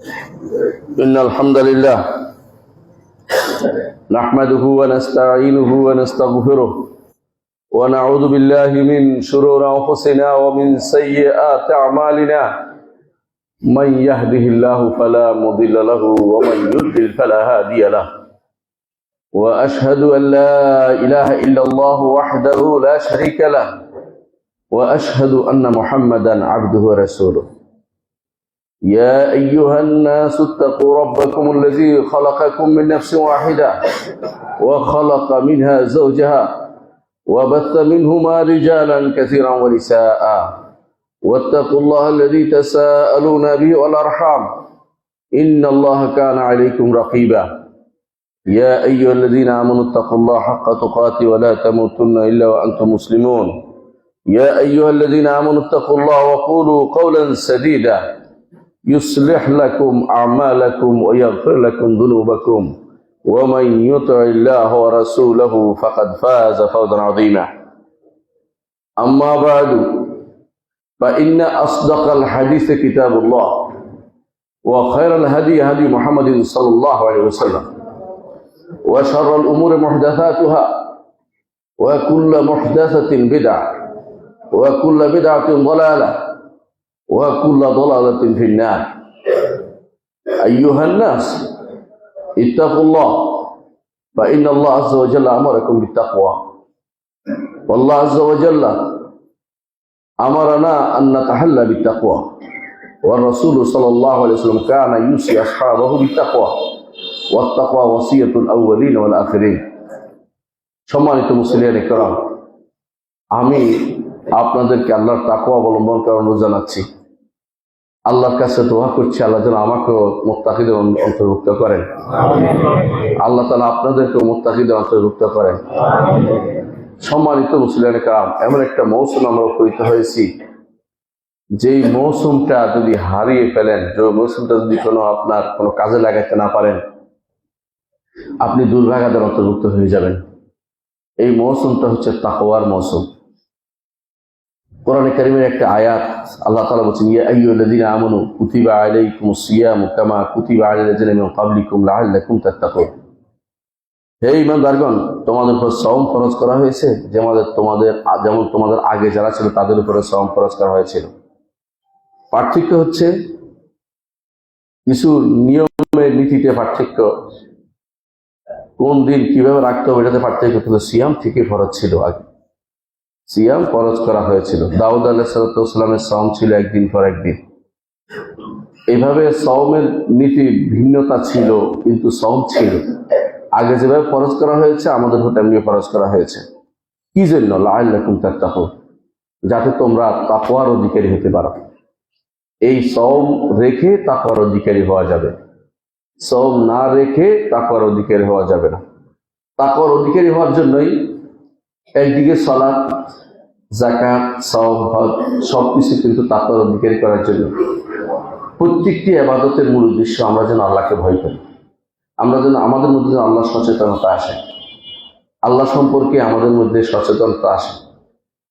إن الحمد لله نحمده ونستعينه ونستغفره ونعوذ بالله من شرور أنفسنا ومن سيئات أعمالنا من يهده الله فلا مضل له ومن يضلل فلا هادي له وأشهد أن لا إله إلا الله وحده لا شريك له وأشهد أن محمدا عبده ورسوله يا أيها الناس اتقوا ربكم الذي خلقكم من نفس واحدة وخلق منها زوجها وبث منهما رجالا كثيرا ونساء واتقوا الله الذي تساءلون به والأرحام إن الله كان عليكم رقيبا يا أيها الذين آمنوا اتقوا الله حق تقاته ولا تموتن إلا وأنتم مسلمون يا أيها الذين آمنوا اتقوا الله وقولوا قولا سديدا يصلح لكم أعمالكم ويغفر لكم ذنوبكم ومن يطع الله ورسوله فقد فاز فوزا عظيما أما بعد فإن أصدق الحديث كتاب الله وخير الهدي هدي محمد صلى الله عليه وسلم وشر الأمور محدثاتها وكل محدثة بدعة وكل بدعة ضلالة وكل ضلالة في النار أيها الناس اتقوا الله فإن الله عز وجل أمركم بالتقوى والله عز وجل أمرنا أن نتحلى بالتقوى والرسول صلى الله عليه وسلم كان يوصي أصحابه بالتقوى والتقوى وصية الأولين والآخرين সম্মানিত মুসলিম کرام আমি আপনাদেরকে আল্লাহর তাকওয়া অবলম্বন করার অনুরোধ জানাচ্ছি। আল্লাহর কাছে দোয়া করছি আল্লাহ যেন আমাকেও মুত্তাকিদের অন্তর্ভুক্ত করেন। আল্লাহ তাআলা আপনাদেরকেও মুত্তাকিদের অন্তর্ভুক্ত করেন। সম্মানিত মুসলিম کرام, এমন একটা মৌসুম আমরা উপনীত হয়েছি, যেই মৌসুমটা যদি হারিয়ে ফেলেন, যে মৌসুমটা যদি আপনার কোনো কাজে লাগাতে না পারেন, আপনি দুর্ভাগাদের অন্তর্ভুক্ত হয়ে যাবেন। এই মৌসুমটা হচ্ছে তাকওয়ার মৌসুম। কোরআনে কারীমের একটা আয়াত আল্লাহ তাআলা বলেছেন, ইয়া আইয়ুহাল্লাযীনা আমানু কুতিবা আলাইকুমুস সিয়ামু কামা কুতিবা আলাল লাযীনা মিন ক্বাবলিকুম লাআল্লাকুম তাত্তাকুন। হে ঈমানদারগণ, তোমাদের উপর সওম ফরজ করা হয়েছে যেমন তোমাদের আগে যারা ছিল তাদের উপরে সওম ফরজ করা হয়েছিল। পার্থক্য হচ্ছে কিছু নিয়মের নীতিতে পার্থক্য, কোন দিন কিভাবে রাখতে হবে এটাতে পার্থক্য ছিল। সিয়াম ঠিকই ফরজ ছিল, আগে সিয়াম ফরজ করা হয়েছিল। দাউদ আলাইহিসসালামের সওম ছিল একদিন পর একদিন। এইভাবে সওমের নীতি ভিন্নতা ছিল, কিন্তু সওম ছিল। আগে যেভাবে ফরজ করা হয়েছে আমাদের উপর তেমনি ফরজ করা হয়েছে। কি জন্য? লাআল্লাকুম তাত্তাকুন, যাতে তোমরা তাকওয়ার অধিকারী হতে পারো। এই সওম রেখে তাকওয়ার অধিকারী হওয়া যাবে, সওম না রেখে তাকওয়ার অধিকারী হওয়া যাবে না। তাকওয়ার অধিকারী হওয়ার জন্যই একদিকে সালাত, যাকাত, সওম, হজ সবকিছু কিন্তু তাকওয়ার অধিকারী করার জন্য। প্রত্যেকটি ইবাদতের মূল উদ্দেশ্য আমরা যেন আল্লাহকে ভয় করি, আমরা যেন আমাদের মধ্যে যেন আল্লাহ সচেতনতা আসে, আল্লাহ সম্পর্কে আমাদের মধ্যে সচেতনতা আসে।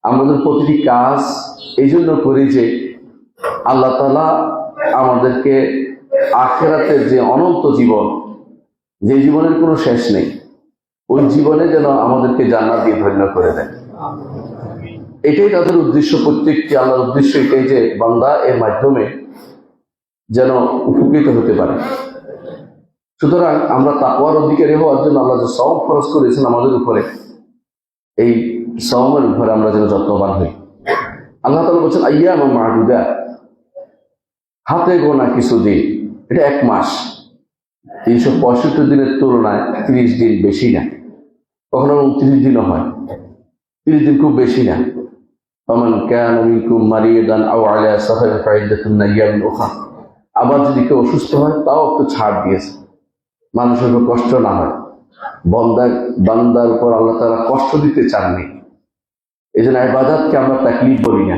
আমাদের প্রতিটি কাজ এই জন্য করি যে আল্লাহ তাআলা আমাদেরকে আখিরাতের যে অনন্ত জীবন, যে জীবনের কোনো শেষ নেই, ওই জীবনে যেন আমাদেরকে জান্নাত দিয়ে ধন্য করে দেয়। এটাই তাদের উদ্দেশ্য। প্রত্যেকটি আল্লাহর উদ্দেশ্য এটাই যে বান্দা এর মাধ্যমে যেন উপকৃত হতে পারে। সুতরাং আমরা তাকওয়ার অধিকারী হওয়ার জন্য আল্লাহ যে সওম ফরজ করেছেন আমাদের উপরে, এই সওমের উপরে আমরা যেন যত্নবান হই। আল্লাহ তাআলা বলছেন আইয়ামুম মা'দুদাত, হাতে গোনা কিছু দিন। এটা এক মাস, 365 দিনের তুলনায় 30 দিন বেশি না, কখনো 29 দিনও হয়। 30 দিন খুব বেশি না। ফামান কানা মিনকুম মারিদান আও আলা সাফারিন ফাইদ্দাতুন মিন আইয়ামিন উখরা। আবার যদি কেউ অসুস্থ হয় তাও একটু ছাড় দিয়েছে, মানুষের উপর কষ্ট না হয়। বান্দার উপর আল্লাহ তাআলা কষ্ট দিতে চাননি। এই জন্য ইবাদতকে আমরা তাকলিফ বলি না,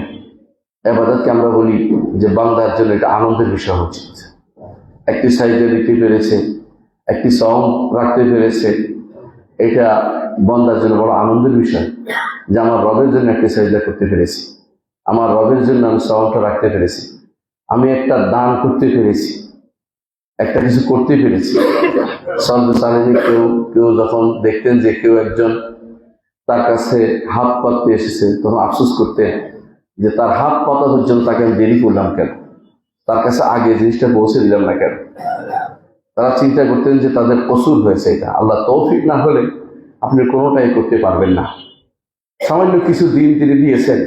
ইবাদতকে আমরা বলি যে বান্দার জন্য এটা আনন্দের বিষয় উচিত। একটি সাইজে দিতে পেরেছে, একটি সওম রাখতে পেরেছে, এটা বান্দার জন্য বড় আনন্দের বিষয় যে আমার রবের জন্য একটি সাজদা করতে পেরেছি, আমার রবের জন্য আমি সওমটা রাখতে পেরেছি, আমি একটা দান করতে পেরেছি। একটা কিছু করতে পেরেছি। সালফে সালেহিন কেউ কেউ যখন দেখতেন যে কেউ একজন তার কাছে হাত পাততে এসেছে, তখন আফসোস করতেন যে তার হাত পাতা পর্যন্ত তাকে আমি দেরি করলাম কেন, তার কাছে আগে জিনিসটা পৌঁছে দিলাম না কেন। তারা চিন্তা করতেন যে তাদের কসুর হয়েছে এটা। আল্লাহ তৌফিক না হলে আপনি কোনোটাই করতে পারবেন না। সামান্য কিছু দিন তিনি দিয়েছেন,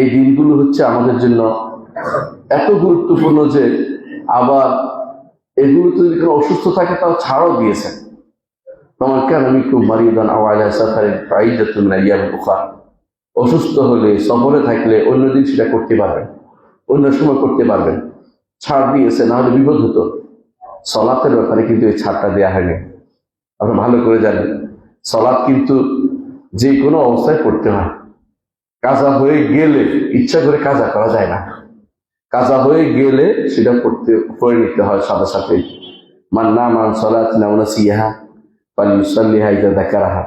এই দিনগুলো হচ্ছে আমাদের জন্য এত গুরুত্বপূর্ণ যে আবার এগুলোতে যদি কোনো অসুস্থ থাকে তাও ছাড়ও দিয়েছেন। তোমার কেন আমি খুব মারিদান আওয়ালা সাফারের ফাইদাতুন মিন আইয়ামিল উখরা, অসুস্থ হলে সফরে থাকলে অন্যদিন সেটা করতে পারবেন, অন্য সময় করতে পারবেন, ছাড় দিয়েছে। না হলে বিপদ হতো। সলাতের ব্যাপারে কিন্তু এই ছাড়টা দেওয়া হয়নি। আপনি ভালো করে জানেন, সলাৎ কিন্তু যে কোনো অবস্থায় করতে হয়। কাজা হয়ে গেলে ইচ্ছা করে কাজা করা যায় না। কাজা হয়ে গেলে সেটা করে নিতে হয় সাথে সাথে। মান সলাতিন আও নাসিয়াহা ফালিউসাল্লিহা ইযা যাকারাহা,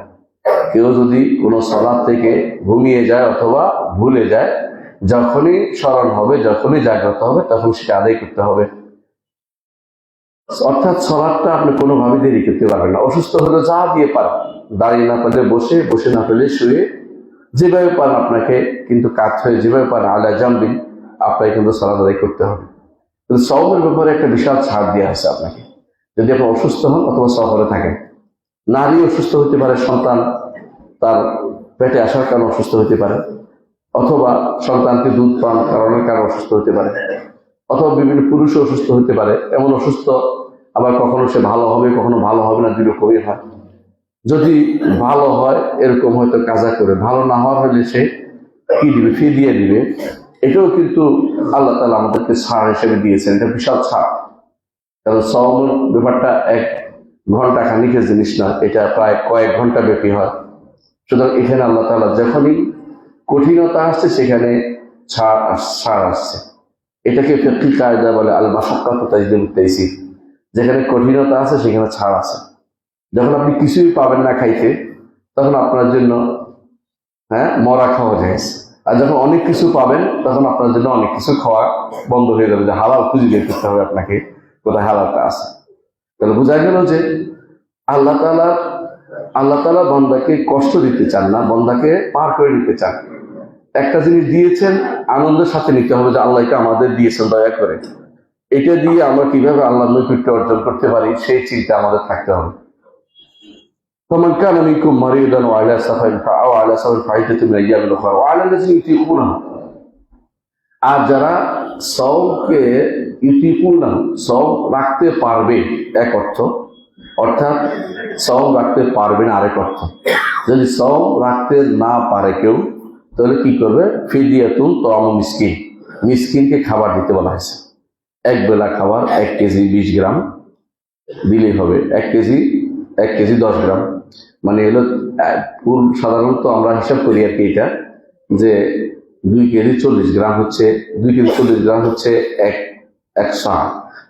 কেউ যদি কোনো সলাত থেকে ঘুমিয়ে যায় অথবা ভুলে যায়, যখনই স্মরণ হবে, যখনই জাগ্রত হবে, তখন সেটা আদায় করতে হবে। অর্থাৎ সলাৎটা আপনি কোনোভাবে দেরি করতে পারবেন না। অসুস্থ হলে যা দিয়ে পারেন, দাঁড়িয়ে না পারলে বসে, বসে না পারলে শুয়ে, যেভাবে পারেন আপনাকে কিন্তু কাজ হয়ে যেভাবে পারেন আলা জামবিন আপনাকে কিন্তু সলাৎ আদায় করতে হবে। কিন্তু সওমের ব্যাপারে একটা বিশাল ছাড় দেওয়া আছে আপনাকে। যদি আপনি অসুস্থ হন অথবা সফরে থাকেন, নারী অসুস্থ হতে পারে, সন্তান তার পেটে আসার কারণে অসুস্থ হতে পারে, অথবা সন্তানকে দুধ পান কারণের কারণে অসুস্থ হতে পারে, অথবা বিভিন্ন পুরুষও অসুস্থ হতে পারে। এমন অসুস্থ আবার কখনো সে ভালো হবে, কখনো ভালো হবে না, দুই রকমই হয়। যদি ভালো হয় এরকম হয়তো কাজা করে, ভালো না হওয়ার হলে সে কি দিবে, ফি দিয়ে দিবে। এটাও কিন্তু আল্লাহ তাআলা আমাদেরকে ছাড় হিসেবে দিয়েছেন। এটা বিশাল ছাড়। কারণ সওমের ব্যাপারটা 1 ঘন্টা খানিকের জিনিস না, এটা প্রায় কয়েক ঘন্টা ব্যাপী হয়। সুতরাং এখানে আল্লাহ তাআলা যখনই কঠিনতা আসছে সেখানে ছাড় আসছে। এটাকে ফিকহি কায়দা বলে আল মাশাক্কাতু তাজলিবুত তাইসির। যেখানে কঠিনতা আছে সেখানে ছাড় আছে। যখন আপনি কিছুই পাবেন না খাইতে, তখন আপনার জন্য মরা খাওয়া যায়। আর যখন অনেক কিছু পাবেন, তখন আপনার জন্য অনেক কিছু খাওয়া বন্ধ হয়ে যাবে। যে হালাল খুঁজে বের করতে হবে আপনাকে, কোথায় হালালটা আছে। তাহলে বোঝা গেল যে আল্লাহ তাআলা বান্দাকে কষ্ট দিতে চান না, বান্দাকে পার করে নিতে চান। একটা জিনিস দিয়েছেন, আনন্দের সাথে নিতে হবে যে আল্লাহ এটা আমাদের দিয়েছেন, দয়া করে এটা দিয়ে আমরা কিভাবে আল্লাহর নৈকট্য অর্জন করতে পারি সেই চিন্তা আমাদের থাকতে হবে। فمن كان منكم مريضا وعلى سفر أو على سفر فعدة من أيام أخرى وعلى الذين يطيقونه, আর যারা সওমকে ইউতিকুনা সওম রাখতে পারবে এক অর্থ, অর্থাৎ সওম রাখতে পারবে না আরেক অর্থ। যদি সওম রাখতে না পারে কেউ, তাহলে কি করবে? ফিদিয়াতুন তাআমু মিসকিন, মিসকিনকে খাবার দিতে বলা হয়েছে। এক বেলা খাবার 1 কেজি 20 গ্রাম দিলেই হবে। 1 কেজি 10 গ্রাম, মানে হলো সাধারণত আমরা হিসাব করি আর কি, এটা যে 2 কেজি 40 গ্রাম হচ্ছে, 2 কেজি 40 গ্রাম হচ্ছে এক সা,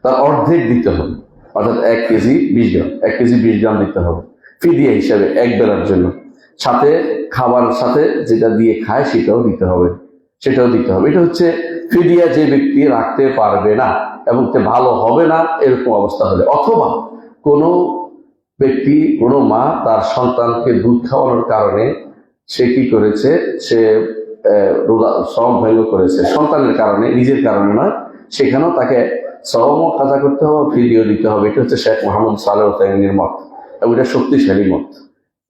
তার অর্ধেক দিতে হবে। অর্থাৎ 1 কেজি 20 গ্রাম, 1 কেজি 20 গ্রাম দিতে হবে ফিদিয়া হিসাবে এক বেলার জন্য। সাথে খাবার সাথে যেটা দিয়ে খায় সেটাও দিতে হবে। এটা হচ্ছে ফিদিয়া, যে ব্যক্তি রাখতে পারবে না এবং ভালো হবে না এরকম অবস্থা হলে, অথবা কোনো ব্যক্তি, কোনো মা তার সন্তানকে দুধ খাওয়ানোর কারণে সে কি করেছে, সে সওম ভঙ্গ করেছে সন্তানের কারণে, নিজের কারণে নয়, সেখানেও তাকে সওমও কাজা করতে হবে, ফিদিয়া দিতে হবে। এটা হচ্ছে শেখ মোহাম্মদ সালেহ উসাইমিনের মত, এবং এটা শক্তিশালী মত।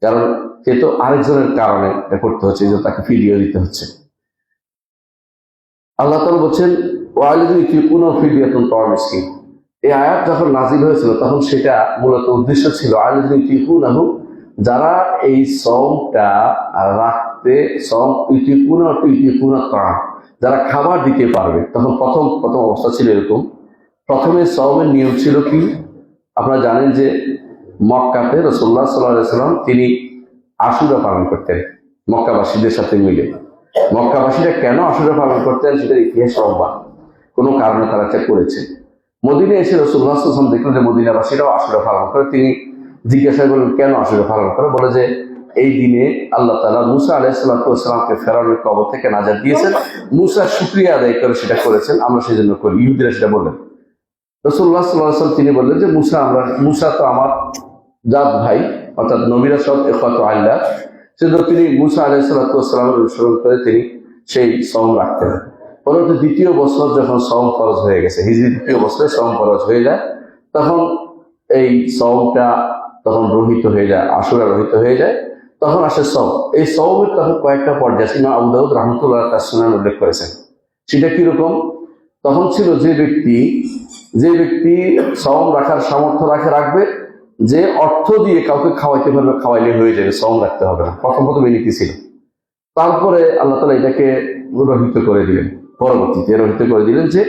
কারণ সে তো আরেকজনের কারণে করতে হচ্ছে, যে তাকে ফিদিয়া দিতে হচ্ছে। আল্লাহ তাআলা বলছেন ওয়ালিদু ইতিকুনা ফিদিয়াতুন তাআমু মিসকিন। এই আয়াত যখন নাজিল হয়েছিল তখন সেটা মূলত উদ্দেশ্য ছিল আলিদু ইতিকুনাহু, যারা এই সওমটা রাখতে, সওম ইতিকুনা তাআম, যারা খাবার দিতে পারবে। তখন প্রথম অবস্থা ছিল এরকম। প্রথমে সওমের নিয়ম ছিল কি, আপনারা জানেন যে মক্কাতে রাসূলুল্লাহ সাল্লাল্লাহু আলাইহি ওয়াসাল্লাম তিনি আশুরা পালন করতেন মক্কাবাসীদের সাথে মিলে। মক্কাবাসীরা কেন আশুরা পালন করতেন সেটার ইতিহাস লম্বা, কোনো কারণে তারা এটা করেছে। মদিনায় এসে রাসূলুল্লাহ সাল্লাল্লাহু আলাইহি ওয়াসাল্লাম দেখলেন যে মদিনাবাসীরাও আশুরা পালন করে। তিনি জিজ্ঞাসা করলেন কেন আশুরা পালন করে? বলে যে এই দিনে আল্লাহ তাআলা মুসা আলাইহিস সালামকে ফেরাউনের কবর থেকে নাজাত দিয়েছেন, মুসা শুকরিয়া আদায় করে সেটা করেছেন, আমরা সেজন্য করি। ইহুদিরা সেটা বললেন। রাসূলুল্লাহ সাল্লাল্লাহু আলাইহি ওয়াসাল্লাম তিনি বললেন যে মুসা তো আমার জাত ভাই, অর্থাৎ নবীরা সব ইখওয়াতু আল্লাহ, সেজন্য তিনি মুসা আলাইহিস সালাতু ওয়াস সালামের অনুসরণ করে তিনি সেই সওম রাখতেন। পরবর্তী দ্বিতীয় বছর যখন সওম ফরজ হয়ে গেছে, হিজরি দ্বিতীয় বছরে সওম ফরজ হয়ে যায়, তখন এই সওমটা তখন রহিত হয়ে যায়, আশুরা রহিত হয়ে যায়, তখন আসে সওম। এই সওমের তখন কয়েকটা পর্যায় ইমাম আবু দাউদ রাহমাতুল্লাহ তার সুনান উল্লেখ করেছেন। সেটা কিরকম? তখন ছিল যে ব্যক্তি সওম রাখার সামর্থ্য রাখবে, যে অর্থ দিয়ে কাউকে খাওয়াইতে পারবে, খাওয়াইলে হয়ে যাবে, সওম রাখতে হবে না। প্রথম এই নীতি ছিল। তারপরে আল্লাহ তাআলা এটাকে রহিত করে দিলেন, পরবর্তীতে রহিত করে দিলেন যে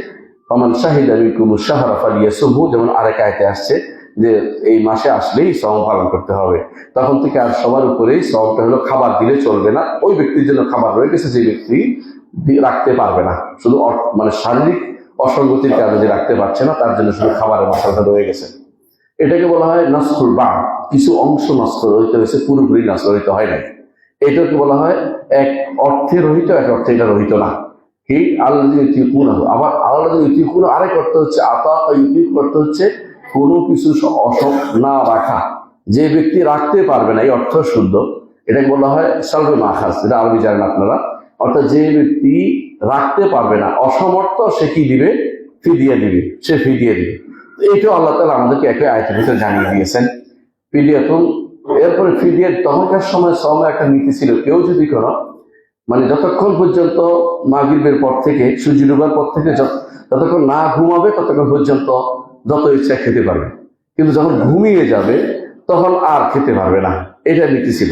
ফামান শাহিদা মিনকুমুশ শাহরা ফালিয়াসুমহু, যেমন আরেক আয়াতে আসছে যে এই মাসে আসলেই সওম পালন করতে হবে। তখন থেকে আর সবার উপরেই সওমটা হলো খাবার দিলে চলবে না, ওই ব্যক্তির জন্য খাবার রয়ে গেছে যে ব্যক্তি রাখতে পারবে না, শুধু মানে শারীরিক অসঙ্গতির কারণে যে রাখতে পারছে না তার জন্য শুধু খাবারের মশলাটা রয়ে গেছে। এটাকে বলা হয় নাসখুল বা, কিছু অংশ নষ্ট রহিত হয়েছে, পুরোপুরি নষ্ট রহিত হয় নাই। এটাকে বলা হয় এক অর্থে রহিত, এক অর্থে এটা রহিত না। কি আল্লাযী ইউতিকুনা, আবার আল্লাযী ইউতিকুনা আরেক অর্থ হচ্ছে আতা, ইউতিক অর্থ হচ্ছে কোনো কিছু না রাখা, যে ব্যক্তি রাখতে পারবে না, এই অর্থ শুদ্ধ। এটাকে বলা হয় সালবে মাখাজ, যেটা আরবি জানেন আপনারা। অর্থাৎ যে ব্যক্তি রাখতে পারবে না, অসমর্থ, সে কি দিবে? ফিদিয়া দিবে, সে ফিদিয়া দিবে। এটাও আল্লাহ তাআলা আমাদেরকে একই আয়াতের ভিতরে জানিয়ে দিয়েছেন, ফিদিয়াতুন। এরপরে ফিদিয়া, তখনকার সময় সওমে একটা নীতি ছিল, কেউ যদি কোনো মানে যতক্ষণ পর্যন্ত মাগরিবের পর থেকে, সূর্য ডোবার পর থেকে যতক্ষণ না ঘুমাবে ততক্ষণ পর্যন্ত যত ইচ্ছা খেতে পারবে, কিন্তু যখন ঘুমিয়ে যাবে তখন আর খেতে পারবে না। এটা নীতি ছিল।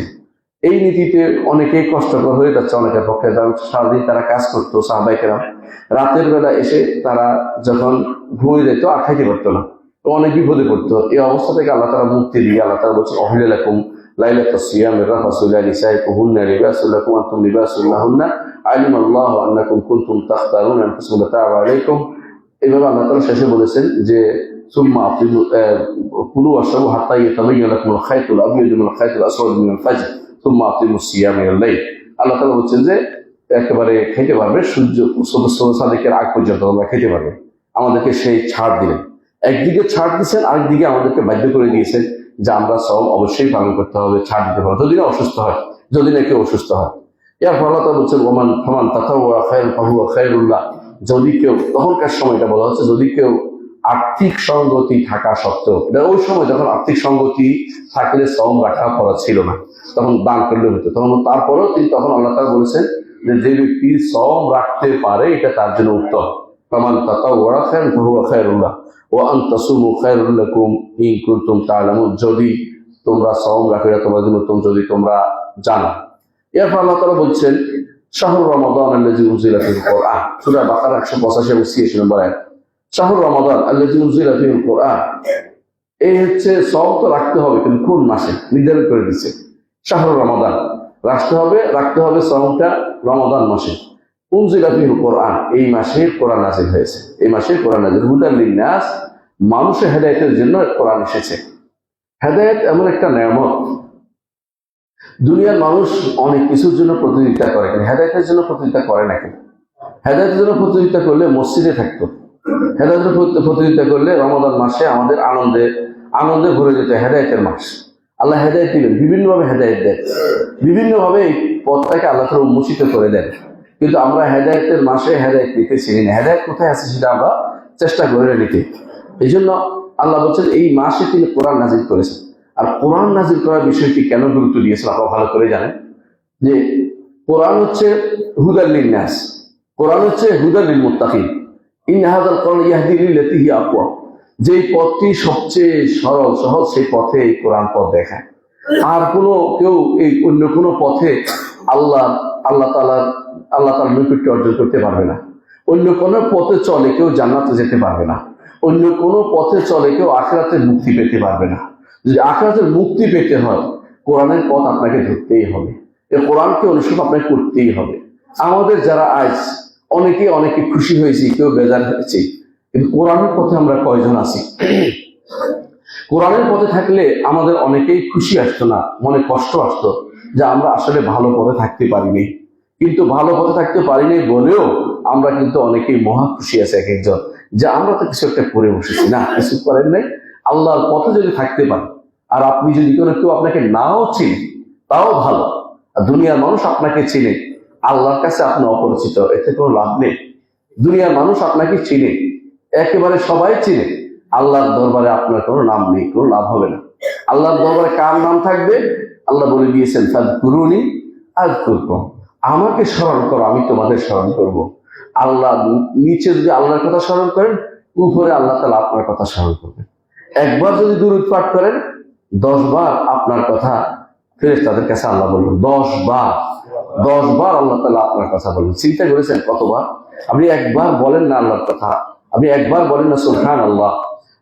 এই নীতিতে অনেকেই কষ্টকর হয়ে যাচ্ছে অনেকের পক্ষে। সারাদিন তারা কাজ করতো, সাহাবায়ে কেরাম রাতের বেলা এসে তারা যখন ঘুমিয়ে যেত আর খাইতে পারতো না, অনেক বিপদে পড়তো। এই অবস্থা থেকে আল্লাহ তাআলা মুক্তি দিয়ে আল্লাহ তাআলা বলছেন অহিল্লা লাকুম লাইলাতাস সিয়ামির রাফাসু ইলা নিসাইকুহুন্না লিবাসুল লাকুম ওয়া আনতুম লিবাসুল লাহুন্না আলিমাল্লাহু আন্নাকুম কুনতুম তাখতারুনা আনফুসাকুম ফাতাবা আলাইকুম। এইভাবে আল্লাহ তাআলা শেষে বলেছেন যে সুম্মা আতিমু কুলু ওয়াশরাবু হাত্তা ইয়াতাবাyyana লাকুমুল খায়তুল আবয়াদু মিনাল খায়তিল আসওয়াদি মিনাল ফাজর সুম্মা আতিমুস সিয়ামা ইলাল লাইল। আল্লাহ তাআলা বলছেন যে একেবারে খেতে পারবে, সূর্য সাদিকের আগ পর্যন্ত আমরা খেতে পারবে। আমাদেরকে সেই ছাড় দিলেন, একদিকে ছাড় দিচ্ছেন, আরেকদিকে আমাদেরকে বাধ্য করে দিয়েছেন যে আমরা সওম অবশ্যই পালন করতে হবে, ছাড় দিতে পারবো যদি না অসুস্থ হয়, যদি না কেউ অসুস্থ হয়। এর ফলে আল্লাহ তাআলা বলছেন ওমান ফামান তাতাওয়া খায়রুন ফাহুয়া খায়রুল্লাহ, যদি কেউ, তখনকার সময়টা বলা হচ্ছে যদি কেউ আর্থিক সঙ্গতি থাকা সত্ত্বেও, এটা ওই সময় যখন আর্থিক সঙ্গতি থাকলে সওম রাখা ফরজ ছিল না, তখন দান করলে হতো, তখন তারপরেও তিনি তখন আল্লাহ তাআলা বলেছেন যে যে ব্যক্তি সওম রাখতে পারে এটা তার জন্য উত্তম। ফামান তাতাওয়া খায়রুন ফাহুয়া খায়রুল্লাহ ওয়া আন তাসুমু খায়রুল লাকুম ইন কুনতুম তা'লামুন, যদি তোমরা সওম রাখো এটা তোমাদের জন্য উত্তম যদি তোমরা জানো। এরপর আল্লাহ তাআলা বলছেন শাহরু রমাদান আল্লাযী উনজিলা ফীহিল কুরআন, সূরা বাকারা 185 এবং 86 নম্বর আয়াত। শাহরু রমাদান আল্লাযী উনজিলা ফীহিল কুরআন, এই হচ্ছে সওম তো রাখতে হবে, কিন্তু কোন মাসে নির্ধারণ করে দিচ্ছে। শাহরু রমাদান রাখতে হবে সওমটা রমাদান মাসে। উনজিলা ফীহিল কুরআন, এই মাসে কোরআন নাযিল হয়েছে, এই মাসে কোরআন নাযিল। হুদাল লিন্নাস, মানুষের হেদায়েতের জন্য কোরআন এসেছে। হেদায়েত এমন একটা নেয়ামত, দুনিয়ার মানুষ অনেক কিছুর জন্য প্রতিযোগিতা করে, হেদায়েতের জন্য প্রতিযোগিতা করে না। কেন? হেদায়েতের জন্য প্রতিযোগিতা করলে মসজিদে থাকতো, হেদায়েতের প্রতিযোগিতা করলে রমাদান মাসে আমাদের আনন্দে ভরে যেত। হেদায়েতের মাস, আল্লাহ হেদায়েত দিবেন, বিভিন্নভাবে হেদায়েত দেন, বিভিন্নভাবে এই পথটাকে আল্লাহ তাআলা উন্মোচিত করে দেন। কিন্তু আমরা হেদায়েতের মাসে হেদায়েত নিতে চিনি না, হেদায়েত কোথায় আছে সেটা আমরা চেষ্টা করে নিতে। এই জন্য আল্লাহ বলছেন এই মাসে তিনি কোরআন নাযিল করেছেন। আর কোরআন নাযিল করার বিষয়টি কেন গুরুত্ব দিয়েছেন আপনারা ভালো করে জানেন, যে কোরআন হচ্ছে হুদাল লিন্নাস, কোরআন হচ্ছে হুদাল লিল মুত্তাকিন। ইন্না হাযাল কোরআন ইয়াহদি লিল্লাতী হিয়া আকওয়াম, যে পথটি সবচেয়ে সরল সহজ, সেই পথে এই কোরআন পথ দেখায়। আর কেউ এই অন্য কোনো পথে আল্লাহ তাআলার নৈকট্য অর্জন করতে পারবে না। অন্য কোনো পথে চলে কেউ জান্নাতে যেতে পারবে না। অন্য কোনো পথে চলে কেউ আখিরাতের মুক্তি পেতে পারবে না। যদি আখিরাতের মুক্তি পেতে হয়, কোরআনের পথ আপনাকে ধরতেই হবে, এই কোরআনকে অনুসরণ আপনাকে করতেই হবে। আমাদের যারা আজ অনেকে খুশি হয়েছি, কেউ বেজার হয়েছে, কিন্তু কোরআনের পথে আমরা কয়জন আছি? কোরআনের পথে থাকলে আমাদের অনেকেই খুশি আসতো না, মনে কষ্ট আসতো যে আমরা আসলে ভালো পথে থাকতে পারিনি। কিন্তু ভালো পথে থাকতে পারিনি বলেও আমরা কিন্তু অনেকেই মহা খুশি আছে এক একজন, যে আমরা তো কিছু একটা করে বসেছি, না কিছু করেন নাই। আল্লাহর পথে যদি থাকতে পারেন, আর আপনি যদি কেউ আপনাকে নাও চিনে তাও ভালো, আর দুনিয়ার মানুষ আপনাকে চিনে, আল্লাহর কাছে আপনি অপরিচিত, এতে কোনো লাভ নেই। দুনিয়ার মানুষ আপনাকে চিনে, একেবারে সবাই চিনে, আল্লাহর দরবারে আপনার কোনো নাম নেই, কোনো লাভ হবে না। আল্লাহর দরবারে কার নাম থাকবে? আল্লাহ বলে দিয়েছেন, ফাযকুরুনি আযকুরকুম, আমাকে স্মরণ করো, আমি তোমাদের স্মরণ করব। আল্লাহ নিচে যদি আল্লাহর কথা স্মরণ করেন, উপরে আল্লাহ তাআলা আপনার কথা স্মরণ করবেন। একবার যদি দুরূদ পাঠ করেন, 10 বার আপনার কথা ফেরেশতাদের কাছে আল্লাহ বলবেন। 10 বার আল্লাহ তাআলা আপনার কথা বলবেন। চিন্তা করেছেন কতবার? আপনি একবার বলেন না আল্লাহর কথা, আপনি একবার বলেন না সুবহানাল্লাহ,